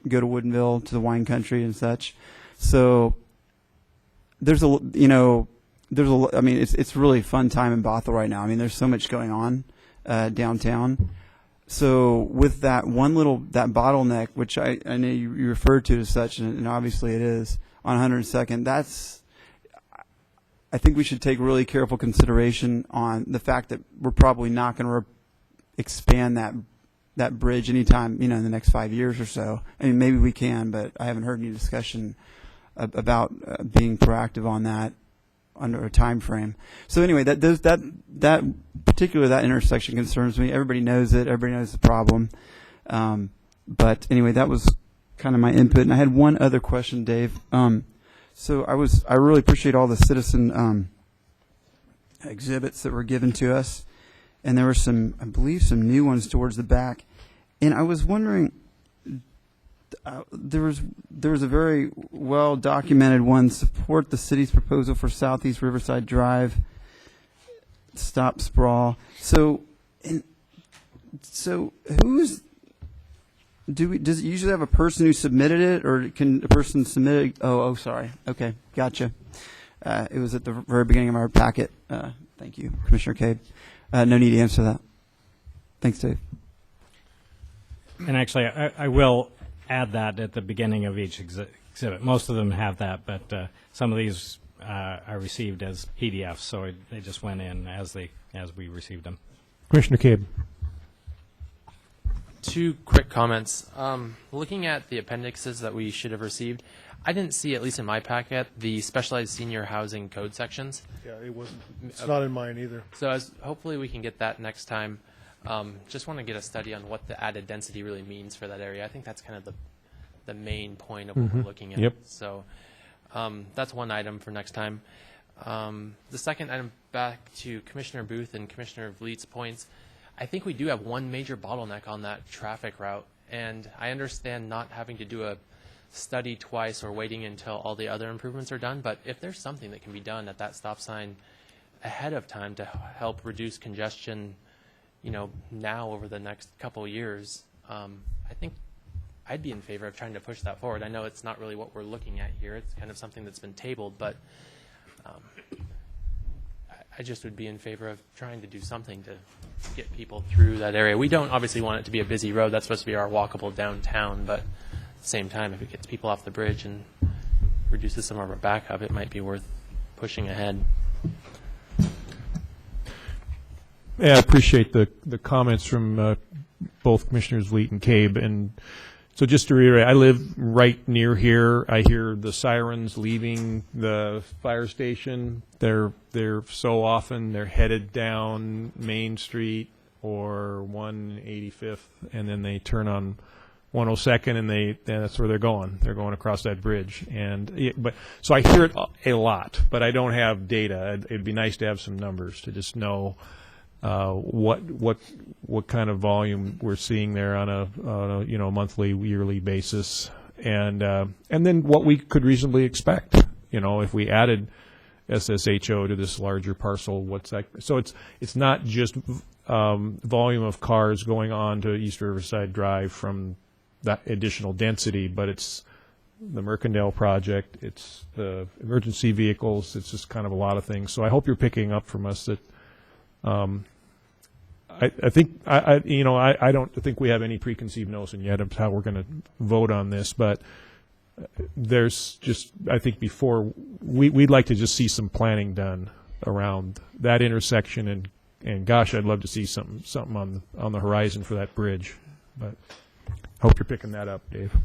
go to Woodinville, to the wine country and such. So there's I mean, it's really a fun time in Bothell right now. I mean, there's so much going on downtown. So with that that bottleneck, which I know you referred to as such, and obviously it is, on 102nd, I think we should take really careful consideration on the fact that we're probably not going to expand that bridge anytime, in the next 5 years or so. I mean, maybe we can, but I haven't heard any discussion about being proactive on that under a time frame. So anyway, that intersection concerns me. Everybody knows it. Everybody knows the problem. But anyway, that was kind of my input. And I had one other question, Dave. So I really appreciate all the citizen exhibits that were given to us, and there were I believe some new ones towards the back. And I was wondering, there was a very well documented one: support the city's proposal for Southeast Riverside Drive, stop sprawl. So does it usually have a person who submitted it, or can a person submit it? Oh, sorry. Okay, gotcha. It was at the very beginning of our packet. Thank you, Commissioner Cabe. No need to answer that. Thanks, Dave. And actually, I will add that at the beginning of each exhibit. Most of them have that, but some of these I received as PDFs, so they just went in as we received them. Commissioner Cabe. Two quick comments. Looking at the appendixes that we should have received, I didn't see, at least in my packet, the specialized senior housing code sections. Yeah, it wasn't. It's not in mine either. So hopefully we can get that next time. Just want to get a study on what the added density really means for that area. I think that's kind of the main point of what we're looking at. Yep. So that's one item for next time. The second item, back to Commissioner Booth and Commissioner Vliet's points, I think we do have one major bottleneck on that traffic route, and I understand not having to do a study twice or waiting until all the other improvements are done, but if there's something that can be done at that stop sign ahead of time to help reduce congestion, now over the next couple of years, I think I'd be in favor of trying to push that forward. I know it's not really what we're looking at here. It's kind of something that's been tabled, but I just would be in favor of trying to do something to get people through that area. We don't obviously want it to be a busy road. That's supposed to be our walkable downtown, but at the same time, if it gets people off the bridge and reduces some of our backup, it might be worth pushing ahead. Yeah, I appreciate the comments from both Commissioners Vliet and Cabe. And so just to reiterate, I live right near here. I hear the sirens leaving the fire station. They're so often they're headed down Main Street or 185th, and then they turn on 102nd, and that's where they're going. They're going across that bridge. So I hear it a lot, but I don't have data. It'd be nice to have some numbers to just know what kind of volume we're seeing there on a monthly, yearly basis, and then what we could reasonably expect. If we added SSHO to this larger parcel, what's that? So it's not just volume of cars going on to East Riverside Drive from that additional density, but it's the Mercantile project, it's the emergency vehicles, it's just kind of a lot of things. So I hope you're picking up from us that. I think I don't think we have any preconceived notion yet of how we're going to vote on this, but there's just, I think before we'd like to just see some planning done around that intersection, and gosh, I'd love to see something on the horizon for that bridge. But hope you're picking that up, Dave.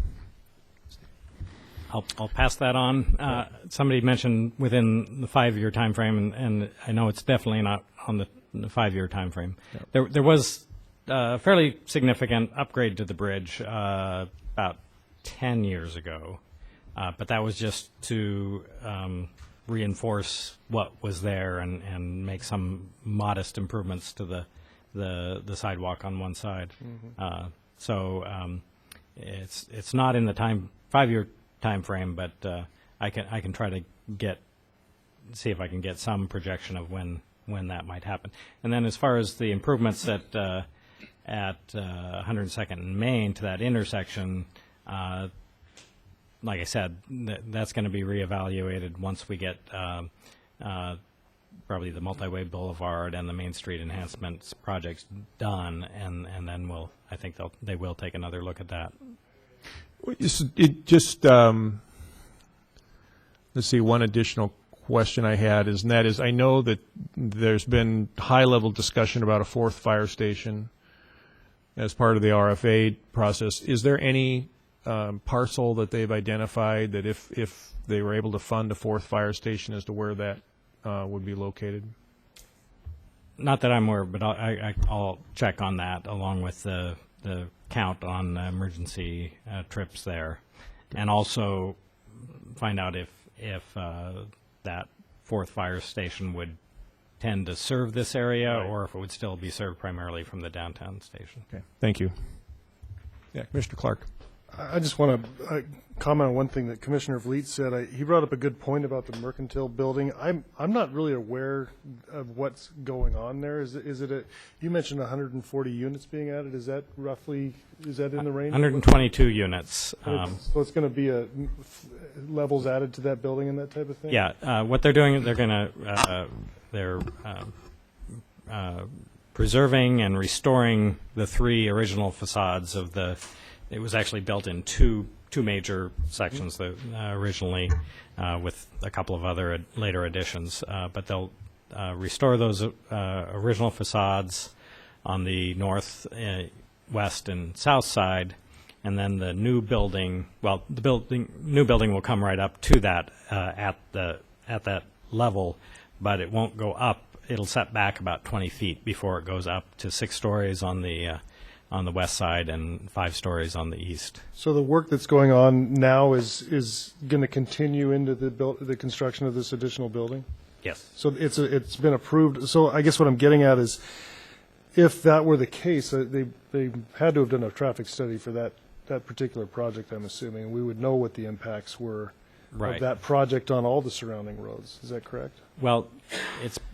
I'll pass that on. Somebody mentioned within the 5-year time frame, and I know it's definitely not on the 5-year time frame. Yep. There was a fairly significant upgrade to the bridge about 10 years ago, but that was just to reinforce what was there and make some modest improvements to the sidewalk on one side. Mm-hmm. So it's not in the 5-year time frame, but I can try to get see if I can get some projection of when that might happen. And then as far as the improvements at 102nd and Main to that intersection, like I said, that's going to be reevaluated once we get probably the multi-way boulevard and the Main Street enhancements projects done, and then I think they will take another look at that. Let's see, one additional question I had is, and that is, I know that there's been high-level discussion about a fourth fire station as part of the RFA process. Is there any parcel that they've identified that if they were able to fund a fourth fire station as to where that would be located? Not that I'm aware, but I'll check on that along with the count on emergency trips there, and also find out if that fourth fire station would tend to serve this area, or if it would still be served primarily from the downtown station. Okay, thank you. Yeah, Commissioner Clark. I just want to comment on one thing that Commissioner Vliet said. He brought up a good point about the mercantile building. I'm not really aware of what's going on there. Is it you mentioned 140 units being added? Is that roughly, is that in the range? 122 units. So it's going to be levels added to that building and that type of thing? Yeah, what they're doing, they're going to they're preserving and restoring the three original facades of the. It was actually built in two major sections originally, with a couple of other later additions. But they'll restore those original facades on the north, west, and south side, and then the new building. Well, new building will come right up to that at that level, but it won't go up. It'll set back about 20 feet before it goes up to 6 stories on the west side and 5 stories on the east. So the work that's going on now is going to continue into the construction of this additional building? Yes. So it's been approved. So I guess what I'm getting at is, if that were the case, they had to have done a traffic study for that particular project, I'm assuming, and we would know what the impacts were of that project on all the surrounding roads. Is that correct? Well,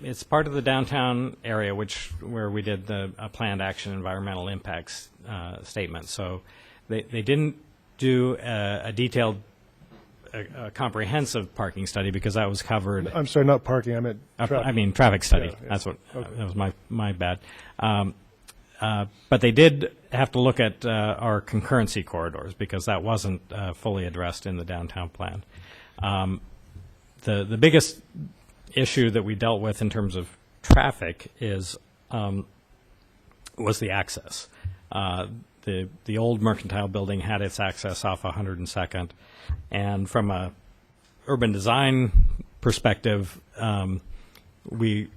it's part of the downtown area, where we did the planned action environmental impacts statement. So they didn't do a detailed, comprehensive parking study, because that was covered. I'm sorry, not parking. I meant traffic. I mean traffic study. Yeah. That's what Okay. that was my bad. But they did have to look at our concurrency corridors, because that wasn't fully addressed in the downtown plan. The biggest issue that we dealt with in terms of traffic was the access. The old mercantile building had its access off 102nd, and from a urban design perspective, we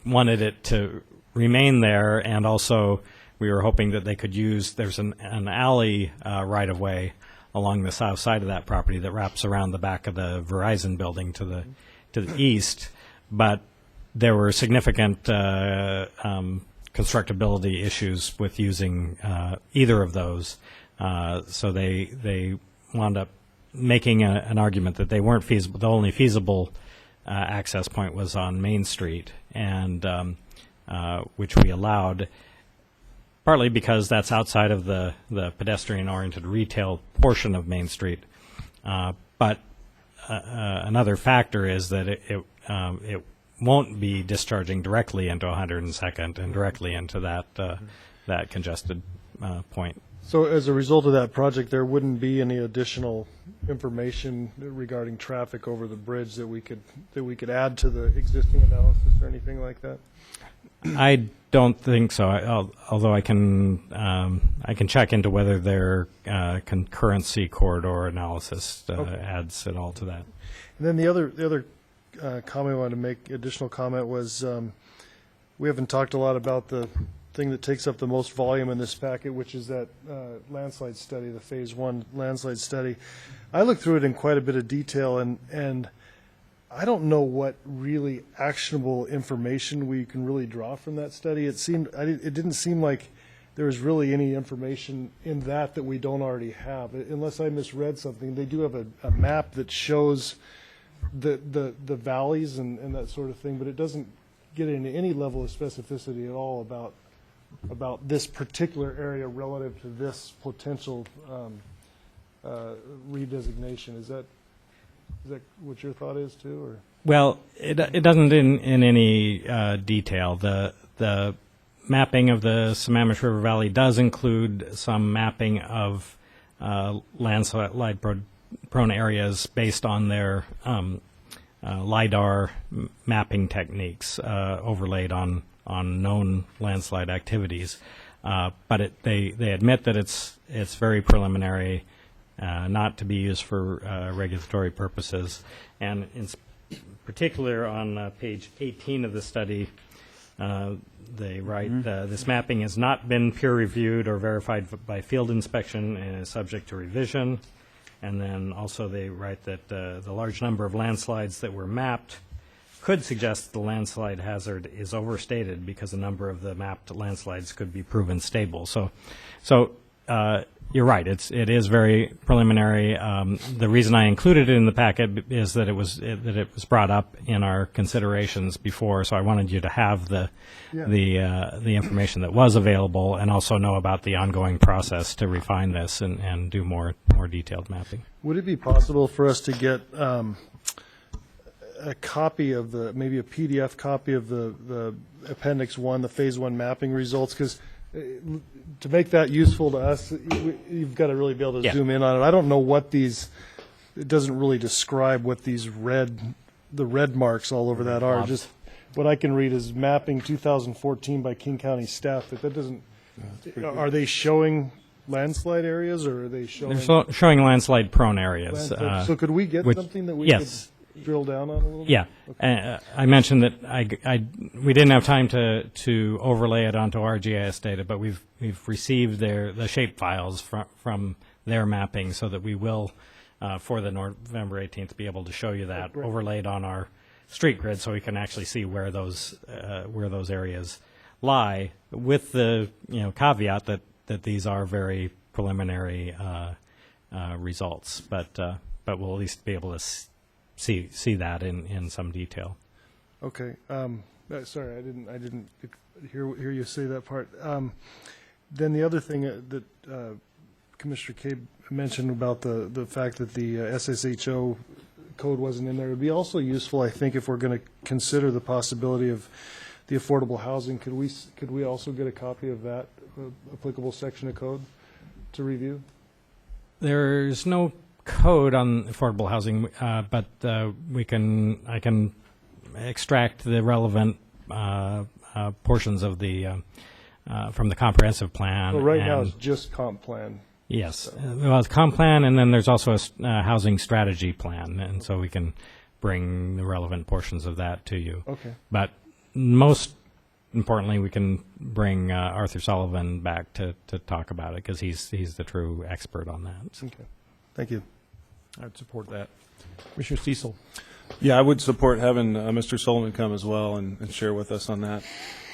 wanted it to remain there, and also we were hoping that they could use. There's an alley right of way along the south side of that property that wraps around the back of the Verizon building to the east, but there were significant constructability issues with using either of those, so they wound up making an argument that they weren't feasible. The only feasible access point was on Main Street, and which we allowed, partly because that's outside of the pedestrian-oriented retail portion of Main Street. But another factor is that it won't be discharging directly into 102nd and directly into that congested point. So as a result of that project, there wouldn't be any additional information regarding traffic over the bridge that we could add to the existing analysis or anything like that? I don't think so. Although I can check into whether their concurrency corridor analysis adds at all to that. And then the other comment I wanted to make, additional comment, was we haven't talked a lot about the thing that takes up the most volume in this packet, which is that landslide study, the Phase 1 landslide study. I looked through it in quite a bit of detail, and I don't know what really actionable information we can really draw from that study. It didn't seem like there was really any information in that we don't already have. Unless I misread something, they do have a map that shows the valleys and that sort of thing, but it doesn't get into any level of specificity at all about this particular area relative to this potential redesignation. Is that what your thought is too, or? Well, it doesn't in any detail. The mapping of the Sammamish River Valley does include some mapping of landslide-prone areas based on their LIDAR mapping techniques overlaid on known landslide activities. But they admit that it's very preliminary, not to be used for regulatory purposes. And in particular, on page 18 of the study, they write, this mapping has not been peer-reviewed or verified by field inspection and is subject to revision. And then also they write that the large number of landslides that were mapped could suggest the landslide hazard is overstated because a number of the mapped landslides could be proven stable. So you're right. It is very preliminary. The reason I included it in the packet is that it was brought up in our considerations before. So I wanted you to have the information that was available and also know about the ongoing process to refine this and do more detailed mapping. Would it be possible for us to get a copy of maybe a PDF copy of the Appendix 1, the Phase 1 mapping results? Because to make that useful to us, you've got to really be able to zoom in on it. I don't know what it doesn't really describe what the red marks all over that are. Just what I can read is mapping 2014 by King County staff, but that doesn't, are they showing landslide areas, or are they showing? They're showing landslide-prone areas. So could we get something that we could drill down on a little bit? Yeah. Okay. I mentioned that we didn't have time to overlay it onto our GIS data, but we've received the shape files from their mapping, so that we will, for the November 18th, be able to show you that overlaid on our street grid, so we can actually see where those areas lie, with the caveat that these are very preliminary results, but we'll at least be able to see that in some detail. Okay. Sorry, I didn't hear you say that part. Then the other thing that Commissioner Cabe mentioned about the fact that the SSHO code wasn't in there, it would be also useful, I think, if we're going to consider the possibility of the affordable housing. Could we also get a copy of that applicable section of code to review? There's no code on affordable housing, but I can extract the relevant portions of from the comprehensive plan. Well, right now it's just comp plan. Yes, well, it's comp plan, and then there's also a housing strategy plan, and so we can bring the relevant portions of that to you. Okay. But most importantly, we can bring Arthur Sullivan back to talk about it, because he's the true expert on that. Okay. Thank you. I'd support that. Commissioner Cecil. Yeah, I would support having Mr. Sullivan come as well and share with us on that.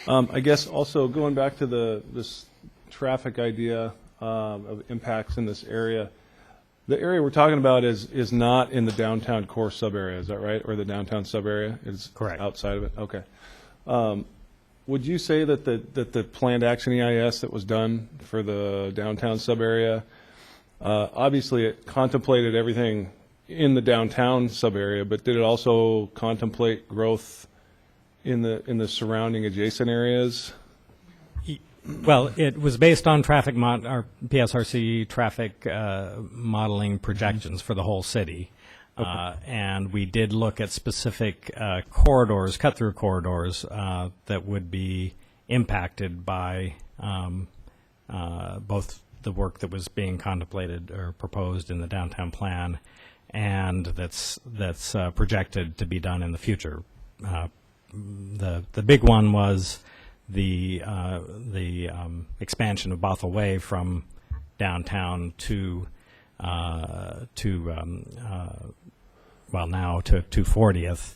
I guess also going back to this traffic idea of impacts in this area, the area we're talking about is not in the downtown core sub-area, is that right? Or the downtown sub-area? It's correct. Outside of it? Okay. Would you say that the planned action EIS that was done for the downtown sub-area, obviously it contemplated everything in the downtown sub-area, but did it also contemplate growth in the surrounding adjacent areas? Well, it was based on our PSRC traffic modeling projections for the whole city. Okay. And we did look at specific corridors, cut-through corridors, that would be impacted by both the work that was being contemplated or proposed in the downtown plan, and that's projected to be done in the future. The big one was the expansion of Bothell Way from downtown to now to 240th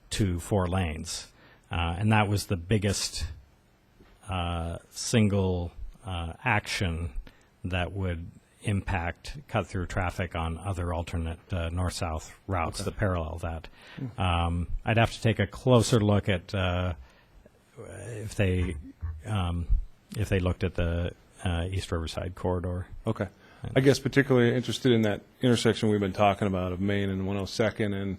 to 4 lanes, and that was the biggest single action that would impact cut-through traffic on other alternate north-south routes that parallel that. I'd have to take a closer look at if they looked at the East Riverside corridor. Okay. I guess particularly interested in that intersection we've been talking about of Main and 102nd, and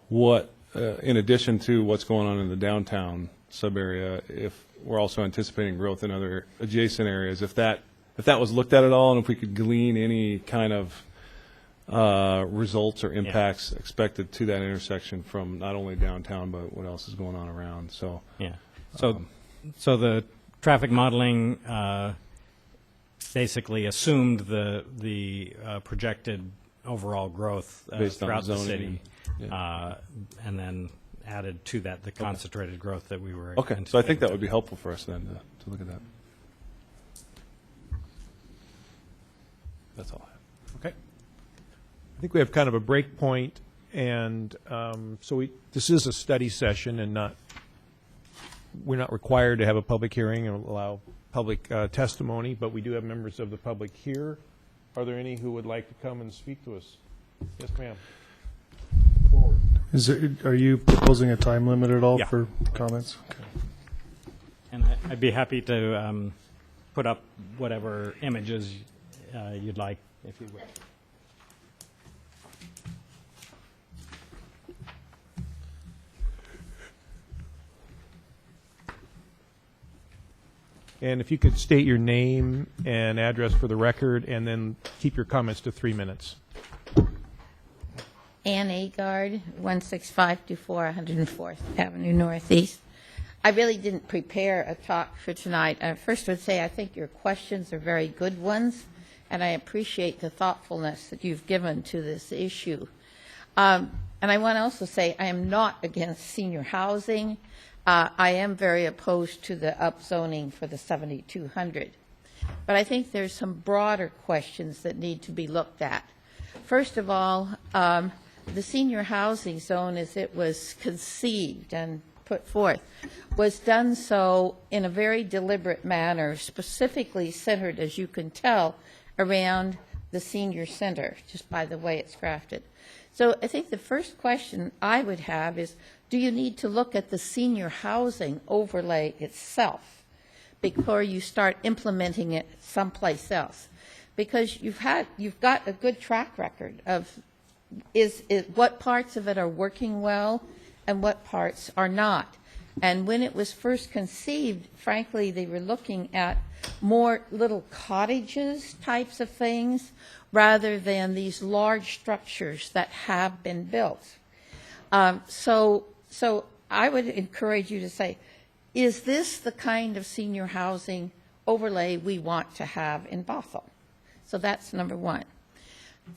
what, in addition to what's going on in the downtown sub-area, if we're also anticipating growth in other adjacent areas, if that was looked at all, and if we could glean any kind of results or impacts expected to that intersection from not only downtown, but what else is going on around. So Yeah. So the traffic modeling basically assumed the projected overall growth Based on throughout the zoning. city, and then added to that the concentrated growth that we were okay, so I think that would be helpful for us then to look at that. That's all I have. Okay. I think we have kind of a break point, and this is a study session, and we're not required to have a public hearing and allow public testimony, but we do have members of the public here. Are there any who would like to come and speak to us? Yes, ma'am. Are you proposing a time limit at all Yeah. for comments? Okay. And I'd be happy to put up whatever images you'd like, if you would. And if you could state your name and address for the record, and then keep your comments to 3 minutes. Ann Agard, 16524 104th Avenue Northeast. I really didn't prepare a talk for tonight. I first would say I think your questions are very good ones, and I appreciate the thoughtfulness that you've given to this issue. And I want to also say I am not against senior housing. I am very opposed to the upzoning for the 7200. But I think there's some broader questions that need to be looked at. First of all, the senior housing zone, as it was conceived and put forth, was done so in a very deliberate manner, specifically centered, as you can tell, around the senior center, just by the way it's crafted. So I think the first question I would have is, do you need to look at the senior housing overlay itself before you start implementing it someplace else? Because you've got a good track record of what parts of it are working well and what parts are not. And when it was first conceived, frankly, they were looking at more little cottages types of things rather than these large structures that have been built. So I would encourage you to say, is this the kind of senior housing overlay we want to have in Bothell? So that's number one.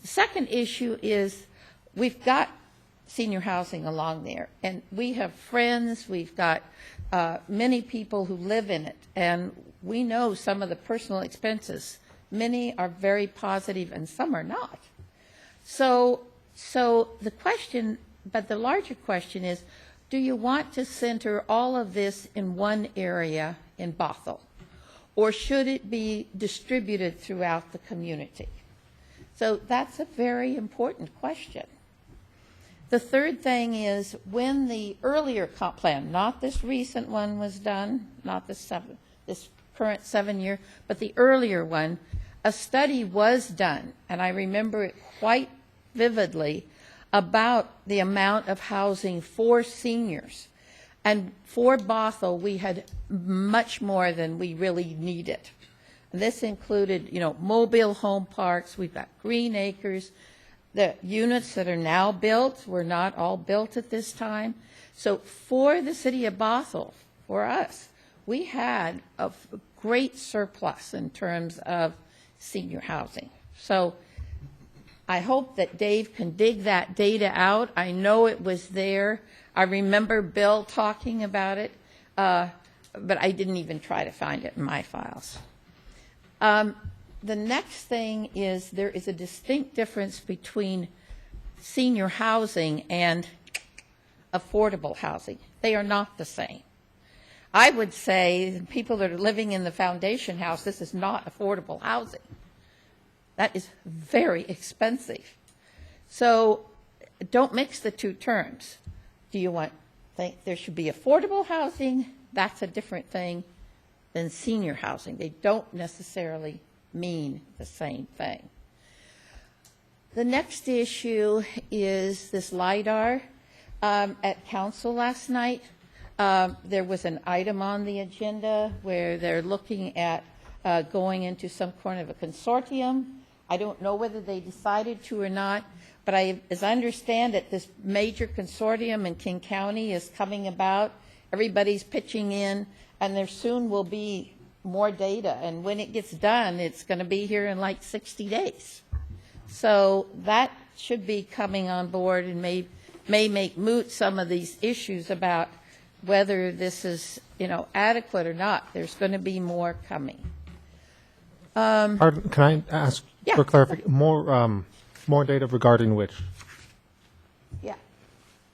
The second issue is we've got senior housing along there, and we have friends, we've got many people who live in it, and we know some of the personal expenses. Many are very positive and some are not. So the question, but the larger question is, do you want to center all of this in one area in Bothell, or should it be distributed throughout the community? So that's a very important question. The third thing is, when the earlier comp plan, not this recent one, was done, not this current 7-year, but the earlier one, a study was done, and I remember it quite vividly, about the amount of housing for seniors. And for Bothell, we had much more than we really needed. And this included, mobile home parks. We've got green acres. The units that are now built were not all built at this time. So for the city of Bothell, for us, we had a great surplus in terms of senior housing. So I hope that Dave can dig that data out. I know it was there. I remember Bill talking about it, but I didn't even try to find it in my files. The next thing is, there is a distinct difference between senior housing and affordable housing. They are not the same. I would say people that are living in the foundation house, this is not affordable housing. That is very expensive. So don't mix the two terms. Do you think there should be affordable housing? That's a different thing than senior housing. They don't necessarily mean the same thing. The next issue is this LIDAR. At council last night, there was an item on the agenda where they're looking at going into some kind of a consortium. I don't know whether they decided to or not, but as I understand it, this major consortium in King County is coming about. Everybody's pitching in, and there soon will be more data. And when it gets done, it's going to be here in like 60 days. So that should be coming on board and may make moot some of these issues about whether this is, adequate or not. There's going to be more coming. Pardon, can I ask Yeah. for clarification? More data regarding which? Yeah.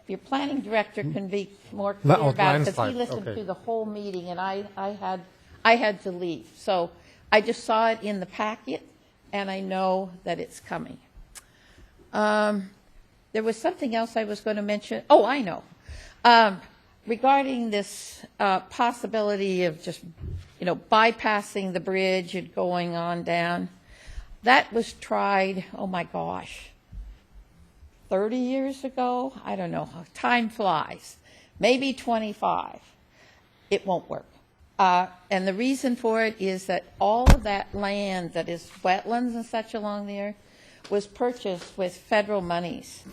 Your planning director can be more clear Oh, about it, because he landslide, listened okay. to the whole meeting, and I had to leave. So I just saw it in the packet, and I know that it's coming. There was something else I was going to mention. Oh, I know. Regarding this possibility of just, bypassing the bridge and going on down, that was tried, oh my gosh, 30 years ago? I don't know. Time flies. Maybe 25. It won't work. And the reason for it is that all of that land that is wetlands and such along there was purchased with federal monies.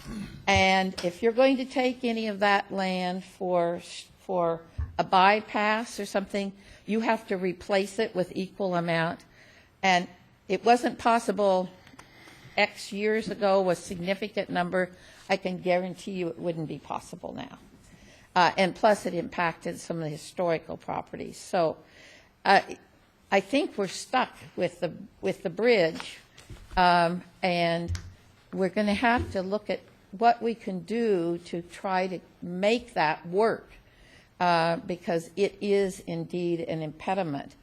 And if you're going to take any of that land for a bypass or something, you have to replace it with equal amount. And it wasn't possible X years ago, a significant number. I can guarantee you it wouldn't be possible now. And plus it impacted some of the historical properties. So I think we're stuck with the bridge. And we're going to have to look at what we can do to try to make that work, because it is indeed an impediment.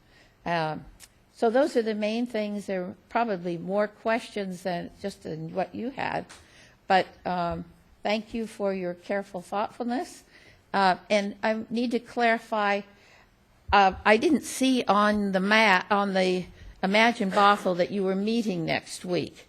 So those are the main things. There are probably more questions than just in what you had. But thank you for your careful thoughtfulness. And I need to clarify, I didn't see on the map, on the Imagine Bothell, that you were meeting next week.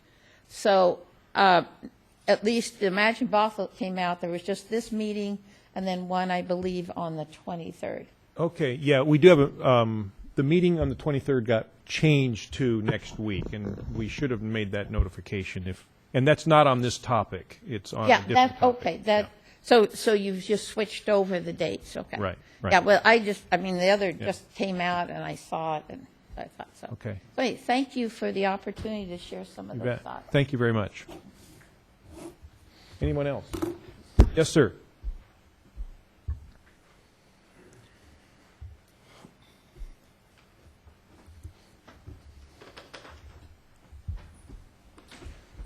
So at least Imagine Bothell came out. There was just this meeting and then one, I believe, on the 23rd. Okay, yeah, we do have the meeting on the 23rd got changed to next week, and we should have made that notification and that's not on this topic. It's on a different topic. Okay, so you've just switched over the dates, okay. Right. Yeah, well, the other just came out and I saw it and I thought so. Okay. Wait, thank you for the opportunity to share some of You those bet. thoughts. Thank you very much. Anyone else? Yes, sir.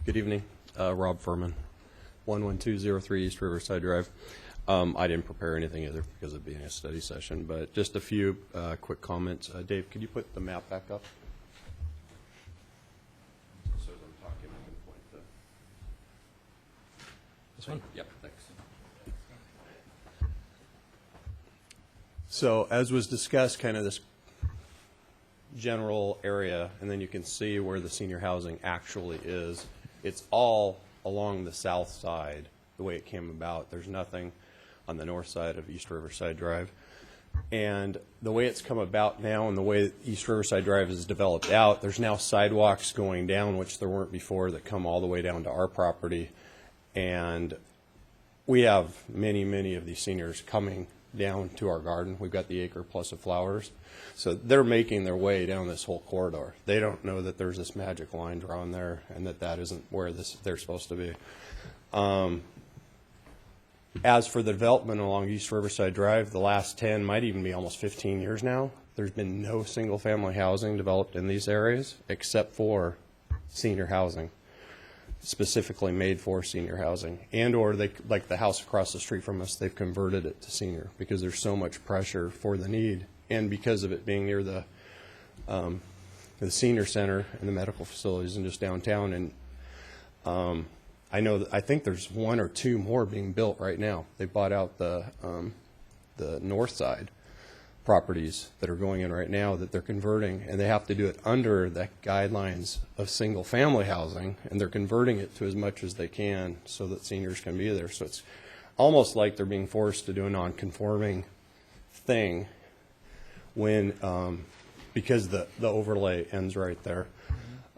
Good evening, Rob Furman, 11203 East Riverside Drive. I didn't prepare anything either because of being a study session, but just a few quick comments. Dave, could you put the map back up? So as I'm talking, I can point to This one? Yep, thanks. So as was discussed, kind of this general area, and then you can see where the senior housing actually is. It's all along the south side, the way it came about. There's nothing on the north side of East Riverside Drive. And the way it's come about now and the way East Riverside Drive is developed out, there's now sidewalks going down, which there weren't before, that come all the way down to our property. And we have many, many of these seniors coming down to our garden. We've got the acre plus of flowers. So they're making their way down this whole corridor. They don't know that there's this magic line drawn there and that isn't where they're supposed to be. As for the development along East Riverside Drive, the last 10, might even be almost 15 years now, there's been no single-family housing developed in these areas except for senior housing, specifically made for senior housing. And or they, like the house across the street from us, they've converted it to senior because there's so much pressure for the need. And because of it being near the the senior center and the medical facilities and just downtown. And I think there's one or two more being built right now. They bought out the north side properties that are going in right now that they're converting, and they have to do it under the guidelines of single-family housing, and they're converting it to as much as they can so that seniors can be there. So it's almost like they're being forced to do a non-conforming thing when because the overlay ends right there.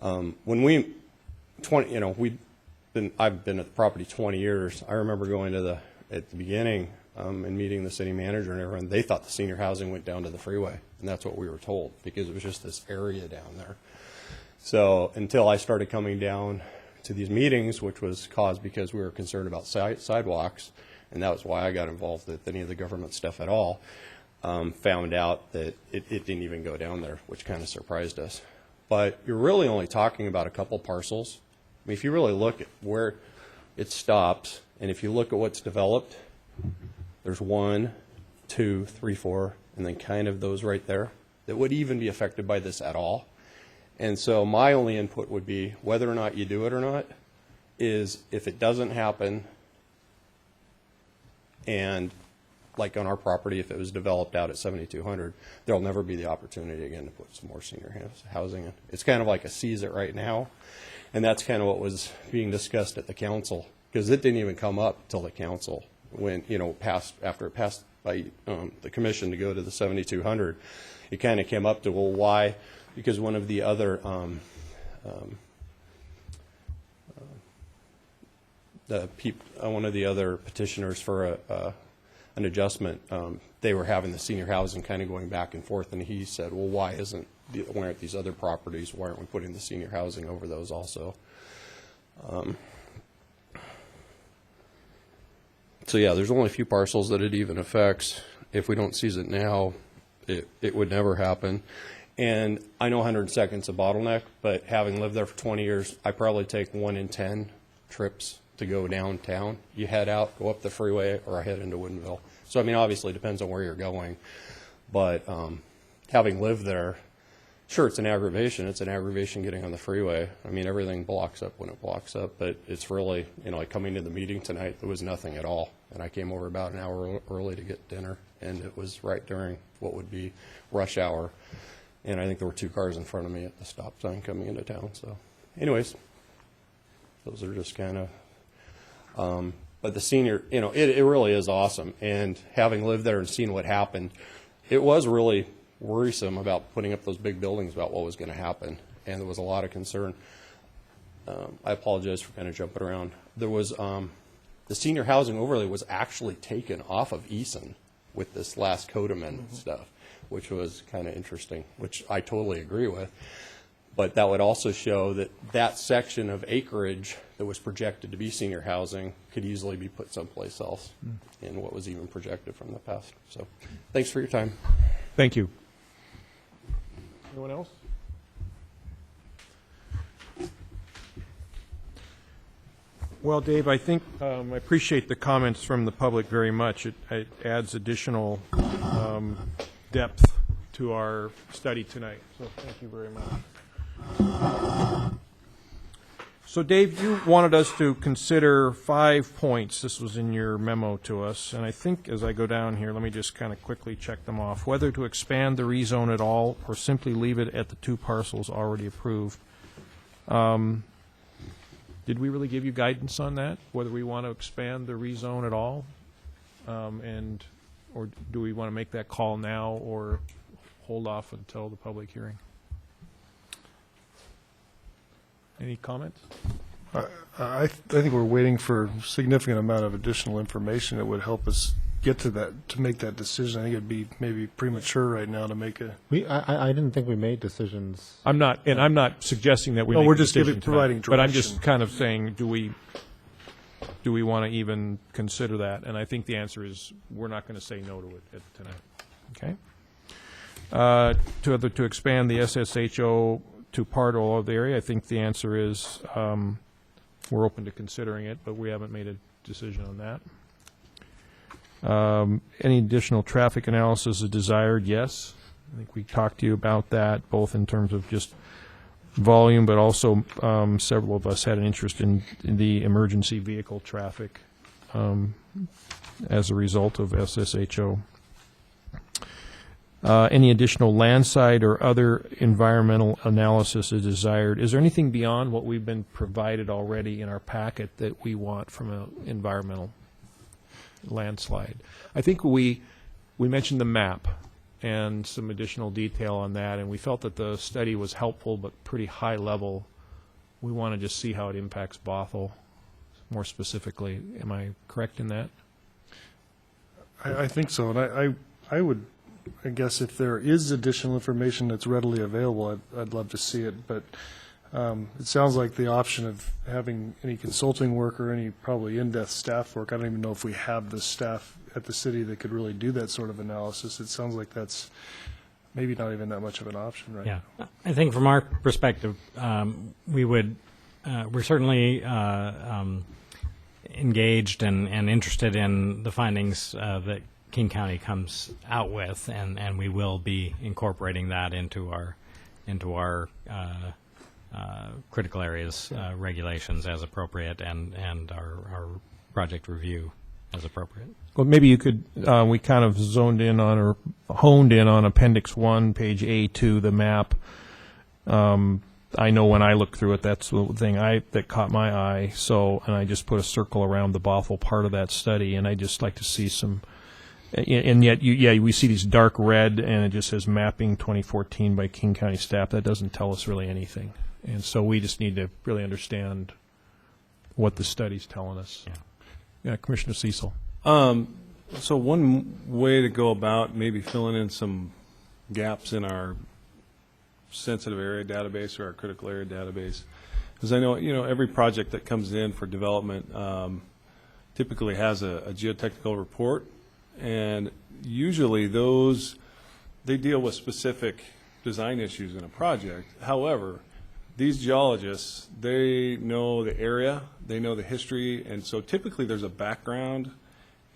When I've been at the property 20 years. I remember going to at the beginning and meeting the city manager and everyone. They thought the senior housing went down to the freeway, and that's what we were told because it was just this area down there. So until I started coming down to these meetings, which was caused because we were concerned about sidewalks, and that was why I got involved with any of the government stuff at all, found out that it didn't even go down there, which kind of surprised us. But you're really only talking about a couple parcels. I mean, if you really look at where it stops, and if you look at what's developed, there's 1, 2, 3, 4, and then kind of those right there that would even be affected by this at all. And so my only input would be whether or not you do it or not is if it doesn't happen, and like on our property, if it was developed out at 7200, there'll never be the opportunity again to put some more senior housing in. It's kind of like a seize it right now, and that's kind of what was being discussed at the council, because it didn't even come up till the council when, after it passed by the commission to go to the 7200. It kind of came up to, well, why? Because one of the other petitioners for an adjustment, they were having the senior housing kind of going back and forth, and he said, well, why aren't these other properties, why aren't we putting the senior housing over those also? So yeah, there's only a few parcels that it even affects. If we don't seize it now, it would never happen. And I know 102nd's a bottleneck, but having lived there for 20 years, I probably take 1 in 10 trips to go downtown. You head out, go up the freeway, or I head into Woodinville. So, I mean, obviously it depends on where you're going. But having lived there, sure, it's an aggravation. It's an aggravation getting on the freeway. I mean, everything blocks up when it blocks up, but it's really, like coming to the meeting tonight, there was nothing at all. And I came over about an hour early to get dinner, and it was right during what would be rush hour. And I think there were 2 cars in front of me at the stop sign coming into town. So anyways, those are just kind of, but the senior, it really is awesome. And having lived there and seen what happened, it was really worrisome about putting up those big buildings about what was going to happen. And there was a lot of concern. I apologize for kind of jumping around. There was, the senior housing overlay was actually taken off of Eason with this last code amendment stuff, which was kind of interesting, which I totally agree with. But that would also show that that section of acreage that was projected to be senior housing could easily be put someplace else in what was even projected from the past. So thanks for your time. Thank you. Anyone else? Well, Dave, I think I appreciate the comments from the public very much. It adds additional depth to our study tonight. So thank you very much. So, Dave, you wanted us to consider 5 points. This was in your memo to us. And I think as I go down here, let me just kind of quickly check them off. Whether to expand the rezone at all or simply leave it at the 2 parcels already approved. Did we really give you guidance on that, whether we want to expand the rezone at all? Or do we want to make that call now or hold off until the public hearing? Any comments? I think we're waiting for a significant amount of additional information that would help us get to that, to make that decision. I think it'd be maybe premature right now to make a. I didn't think we made decisions. I'm not suggesting that we. No, make we're a just decision providing tonight, but I'm direction. just kind of saying, do we want to even consider that? And I think the answer is we're not going to say no to it tonight. Okay. To expand the SSHO to part all of the area, I think the answer is we're open to considering it, but we haven't made a decision on that. Any additional traffic analysis is desired? Yes. I think we talked to you about that, both in terms of just volume, but also several of us had an interest in the emergency vehicle traffic as a result of SSHO. Any additional landside or other environmental analysis is desired. Is there anything beyond what we've been provided already in our packet that we want from an environmental landslide? I think we mentioned the map and some additional detail on that, and we felt that the study was helpful but pretty high level. We want to just see how it impacts Bothell more specifically. Am I correct in that? I think so, and I would, I guess if there is additional information that's readily available, I'd love to see it, but it sounds like the option of having any consulting work or any probably in-depth staff work, I don't even know if we have the staff at the city that could really do that sort of analysis. It sounds like that's maybe not even that much of an option right Yeah, now. I think from our perspective, we're certainly engaged and interested in the findings that King County comes out with, and we will be incorporating that into our critical areas regulations as appropriate, and our project review as appropriate. Well, maybe you could, we kind of zoned in on or honed in on Appendix 1, page A2, the map. I know when I looked through it, that's the thing that caught my eye. So, and I just put a circle around the Bothell part of that study, and I just like to see some. And yet, we see these dark red, and it just says mapping 2014 by King County staff. That doesn't tell us really anything, and so we just need to really understand what the study's telling us. Yeah, Commissioner Cecil. So one way to go about maybe filling in some gaps in our sensitive area database or our critical area database is, I know, every project that comes in for development typically has a geotechnical report, and usually they deal with specific design issues in a project. However, these geologists, they know the area, they know the history, and so typically there's a background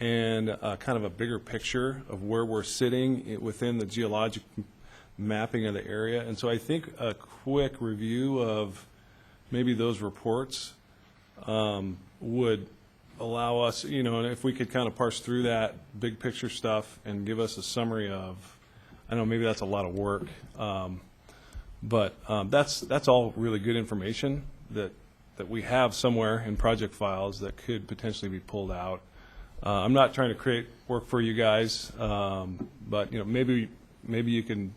and kind of a bigger picture of where we're sitting within the geologic mapping of the area. And so I think a quick review of maybe those reports would allow us, and if we could kind of parse through that big picture stuff and give us a summary of, I don't know, maybe that's a lot of work. But that's all really good information that we have somewhere in project files that could potentially be pulled out. I'm not trying to create work for you guys, but maybe you can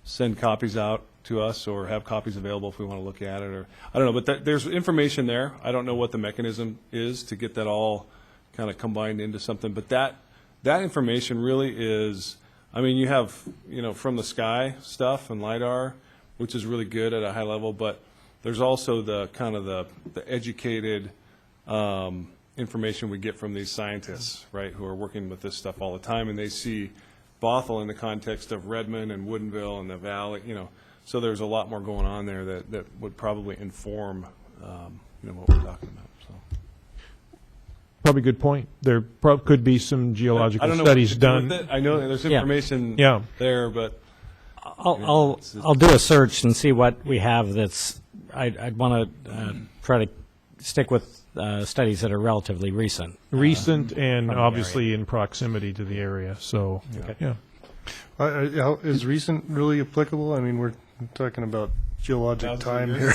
send copies out to us or have copies available if we want to look at it, or I don't know. But there's information there. I don't know what the mechanism is to get that all kind of combined into something, but that information really is. I mean, you have, from the sky stuff and LiDAR, which is really good at a high level, but there's also the kind of the educated information we get from these scientists, right, who are working with this stuff all the time, and they see Bothell in the context of Redmond and Woodinville and the Valley, so there's a lot more going on there that would probably inform, what we're talking about. So. Probably a good point. There could be some geological I don't know studies what to do done. with it. I know there's information there, but I'll do a search and see what we have that's. I'd want to try to stick with studies that are relatively recent. And obviously in proximity to the area. So, yeah. Is recent really applicable? I mean, we're talking about geologic time here.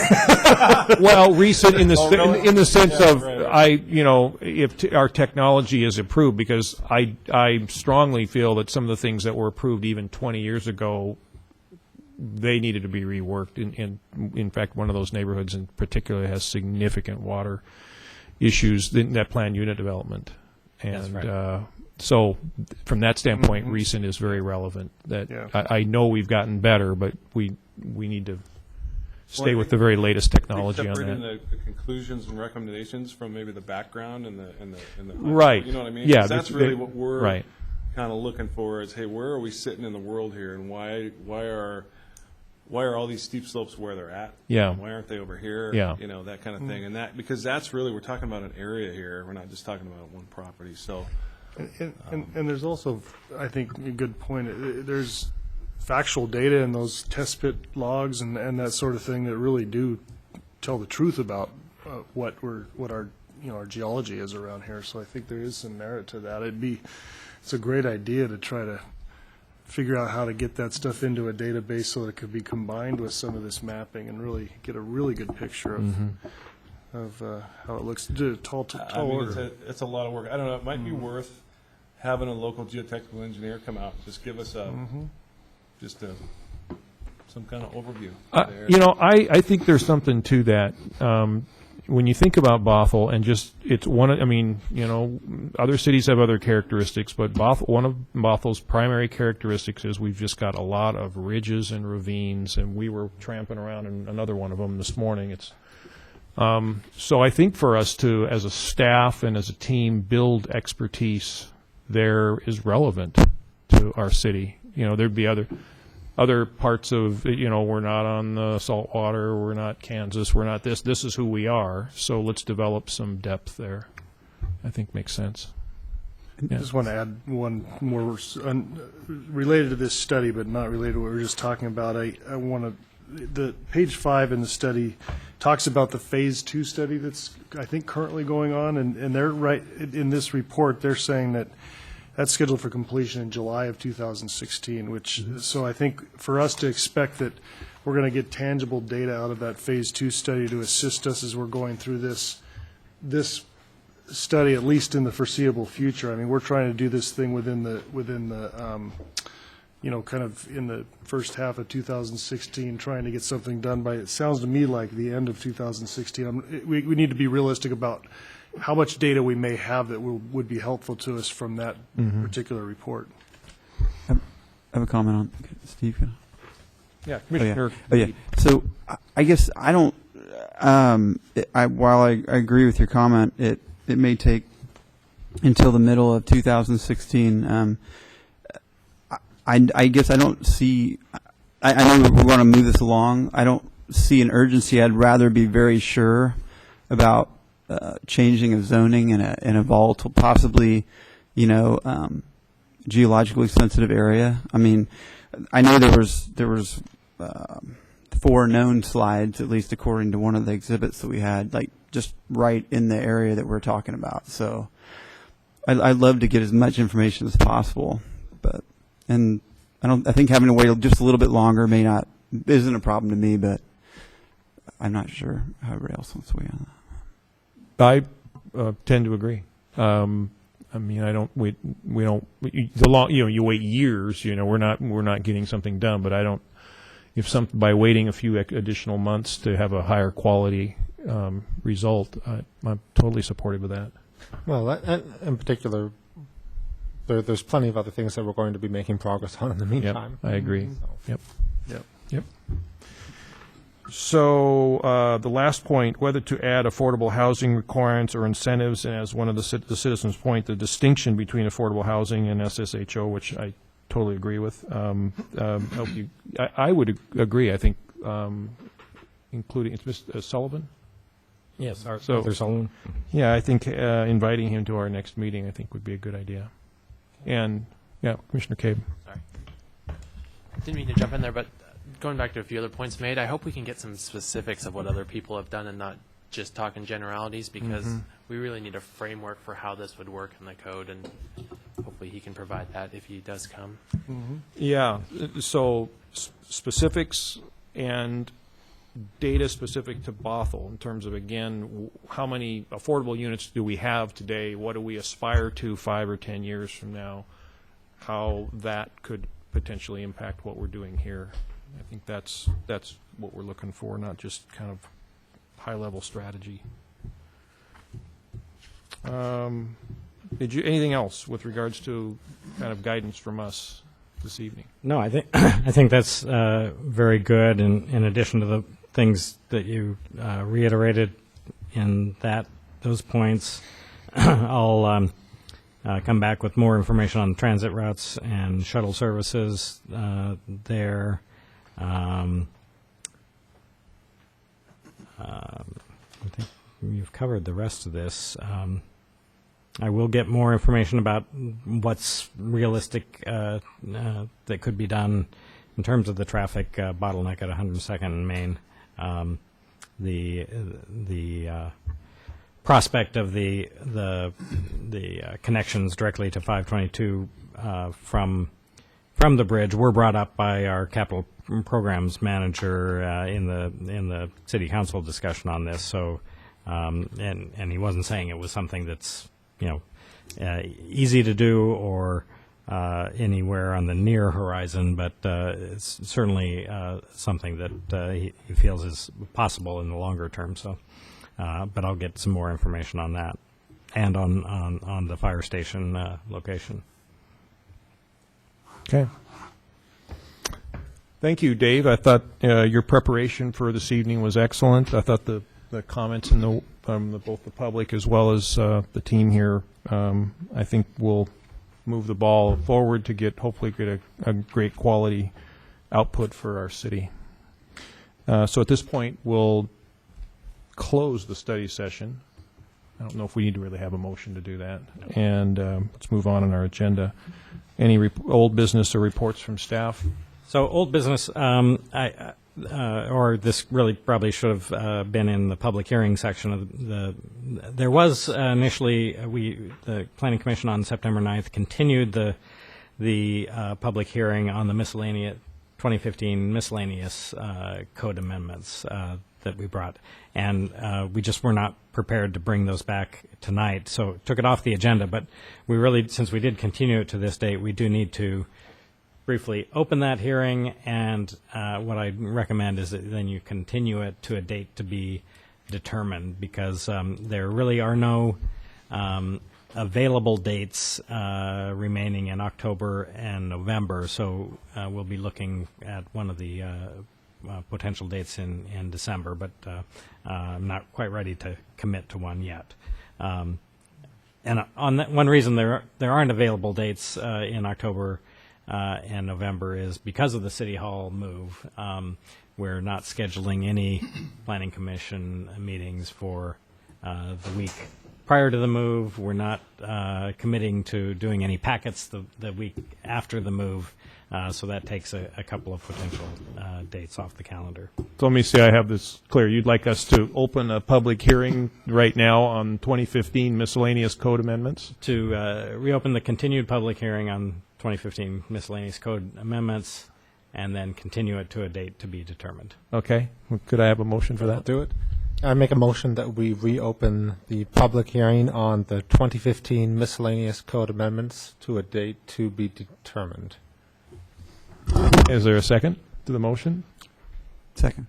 Well, recent in the in the sense of right. if our technology is improved, because I strongly feel that some of the things that were approved even 20 years ago, they needed to be reworked. In fact, one of those neighborhoods in particular has significant water issues in that planned unit development, and That's right. So from that standpoint, recent is very relevant. I know we've gotten better, but we need to stay with the very latest technology on separating that. the conclusions and recommendations from maybe the background and the Right. You know what I mean? Yeah, 'Cause that's really what we're right. kind of looking for is, hey, where are we sitting in the world here, and why are all these steep slopes where they're at? Yeah. Why aren't they over here? Yeah. That kind of thing. And because that's really, we're talking about an area here. We're not just talking about one property. So And there's also, I think, a good point. There's factual data in those test pit logs and that sort of thing that really do tell the truth about what our our geology is around here. So I think there is some merit to that. It's a great idea to try to figure out how to get that stuff into a database so that it could be combined with some of this mapping and really get a really good picture of how it looks. Tall I mean, order. it's a lot of work. I don't know, it might be worth having a local geotechnical engineer come out, just give us some kind of overview. there. I think there's something to that. When you think about Bothell, and just, it's one of, other cities have other characteristics, but one of Bothell's primary characteristics is we've just got a lot of ridges and ravines, and we were tramping around in another one of them this morning. So I think for us to, as a staff and as a team, build expertise there is relevant to our city. There'd be other parts of, we're not on the saltwater, we're not Kansas, we're not this. This is who we are. So let's develop some depth there. I think makes sense. I just want to add one more related to this study, but not related to what we were just talking about. I want to. The page 5 in the study talks about the phase 2 study that's, I think, currently going on, and they're right in this report. They're saying that that's scheduled for completion in July of 2016. So I think for us to expect that we're going to get tangible data out of that phase 2 study to assist us as we're going through this study, at least in the foreseeable future. I mean, we're trying to do this thing within the kind of in the first half of 2016, trying to get something done by, it sounds to me like the end of 2016. We need to be realistic about how much data we may have that would be helpful to us from that particular report. I have a comment on Steve. Yeah, Commissioner. Oh, yeah. So I guess I don't, while I agree with your comment, it may take until the middle of 2016. I guess I don't see, I know we want to move this along. I don't see an urgency. I'd rather be very sure about changing of zoning in a volatile, possibly, geologically sensitive area. I mean, I know there was 4 known slides, at least according to one of the exhibits that we had, like just right in the area that we're talking about. So I'd love to get as much information as possible, and I think having to wait just a little bit longer isn't a problem to me, but I'm not sure how everybody else wants to weigh on that. I tend to agree. I mean, I don't. We don't. You wait years. We're not getting something done. But I don't. By waiting a few additional months to have a higher quality result, I'm totally supportive of that. Well, in particular, there's plenty of other things that we're going to be making progress on in the meantime. Yep, I agree. So. Yep. So the last point, whether to add affordable housing requirements or incentives, and as one of the citizens' point, the distinction between affordable housing and SSHO, which I totally agree with. I would agree. I think including it's Mr. Sullivan. Yes, So- Arthur Sullivan. Yeah, I think inviting him to our next meeting, I think, would be a good idea. And Commissioner Cabe. Sorry. Didn't mean to jump in there, but going back to a few other points made, I hope we can get some specifics of what other people have done and not just talk in generalities, because we really need a framework for how this would work in the code, and hopefully he can provide that if he does come. Yeah, so specifics and data specific to Bothell in terms of, again, how many affordable units do we have today? What do we aspire to 5 or 10 years from now? How that could potentially impact what we're doing here. I think that's what we're looking for, not just kind of high-level strategy. Anything else with regards to kind of guidance from us this evening? No, I think that's very good. And in addition to the things that you reiterated in those points, I'll come back with more information on transit routes and shuttle services there. I think you've covered the rest of this. I will get more information about what's realistic that could be done in terms of the traffic bottleneck at 102nd and Main. The prospect of the connections directly to 522 from the bridge were brought up by our capital programs manager in the city council discussion on this. So, and he wasn't saying it was something that's easy to do or anywhere on the near horizon, but it's certainly something that he feels is possible in the longer term. So, but I'll get some more information on that and on the fire station location. Okay. Thank you, Dave. I thought your preparation for this evening was excellent. I thought the comments in from both the public as well as the team here, I think will move the ball forward to hopefully get a great quality output for our city. So at this point, we'll close the study session. I don't know if we need to really have a motion to do that. And let's move on in our agenda. Any old business or reports from staff? So old business, or this really probably should have been in the public hearing section of there was initially, the Planning Commission on September 9th continued the public hearing on the 2015 miscellaneous code amendments that we brought. And we just were not prepared to bring those back tonight, so took it off the agenda. But we really, since we did continue it to this date, we do need to briefly open that hearing, and what I recommend is that then you continue it to a date to be determined, because there really are no available dates remaining in October and November, so we'll be looking at one of the potential dates in December, but I'm not quite ready to commit to one yet. And on that, one reason there aren't available dates in October and November is because of the City Hall move. We're not scheduling any Planning Commission meetings for the week prior to the move. We're not committing to doing any packets the week after the move, so that takes a couple of potential dates off the calendar. So let me see, I have this clear. You'd like us to open a public hearing right now on 2015 miscellaneous code amendments? To reopen the continued public hearing on 2015 miscellaneous code amendments, and then continue it to a date to be determined. Okay. Could I have a motion for I'll that? do it. I make a motion that we reopen the public hearing on the 2015 miscellaneous code amendments to a date to be determined. Is there a second to the motion? Second.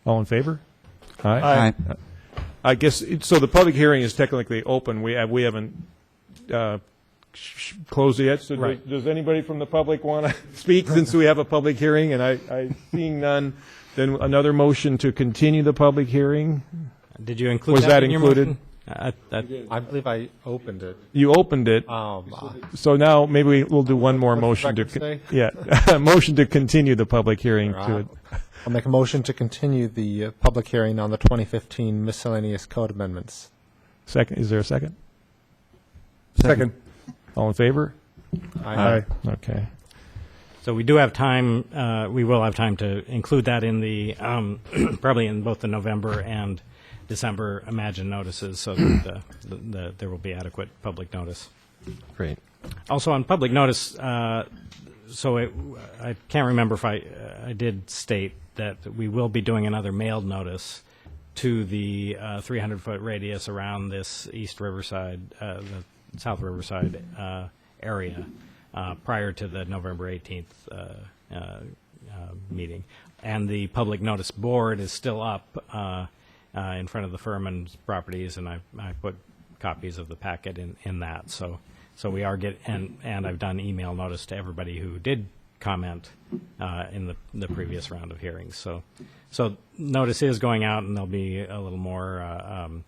All in favor? Aye. I guess, so the public hearing is technically open. We haven't closed it yet. So Right. does anybody from the public want to speak since we have a public hearing? And I seeing none, then another motion to continue the public hearing. Did you include Was that in your included? motion? I believe I opened it. You opened it. So now maybe we'll do one more What's the motion to record say? a motion to continue the public hearing to it. I'll make a motion to continue the public hearing on the 2015 miscellaneous code amendments. Second, is there a second? Second. All in favor? Aye. Okay. So we do have time, we will have time to include that in the, probably in both the November and December Imagine notices, so that there will be adequate public notice. Great. Also on public notice, I can't remember if I did state that we will be doing another mailed notice to the 300-foot radius around this East Riverside, the South Riverside area prior to the November 18th meeting. And the public notice board is still up in front of the Furman's properties, and I put copies of the packet in that. So we are and I've done email notice to everybody who did comment in the previous round of hearings. So notice is going out, and there'll be a little more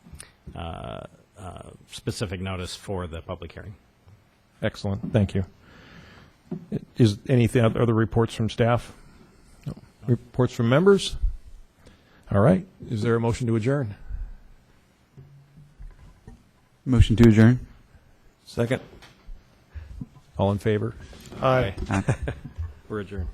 specific notice for the public hearing. Excellent. Thank you. Is anything other reports from staff? No. Reports from members? All right. Is there a motion to adjourn? Motion to adjourn. Second. All in favor? Aye. We're adjourned.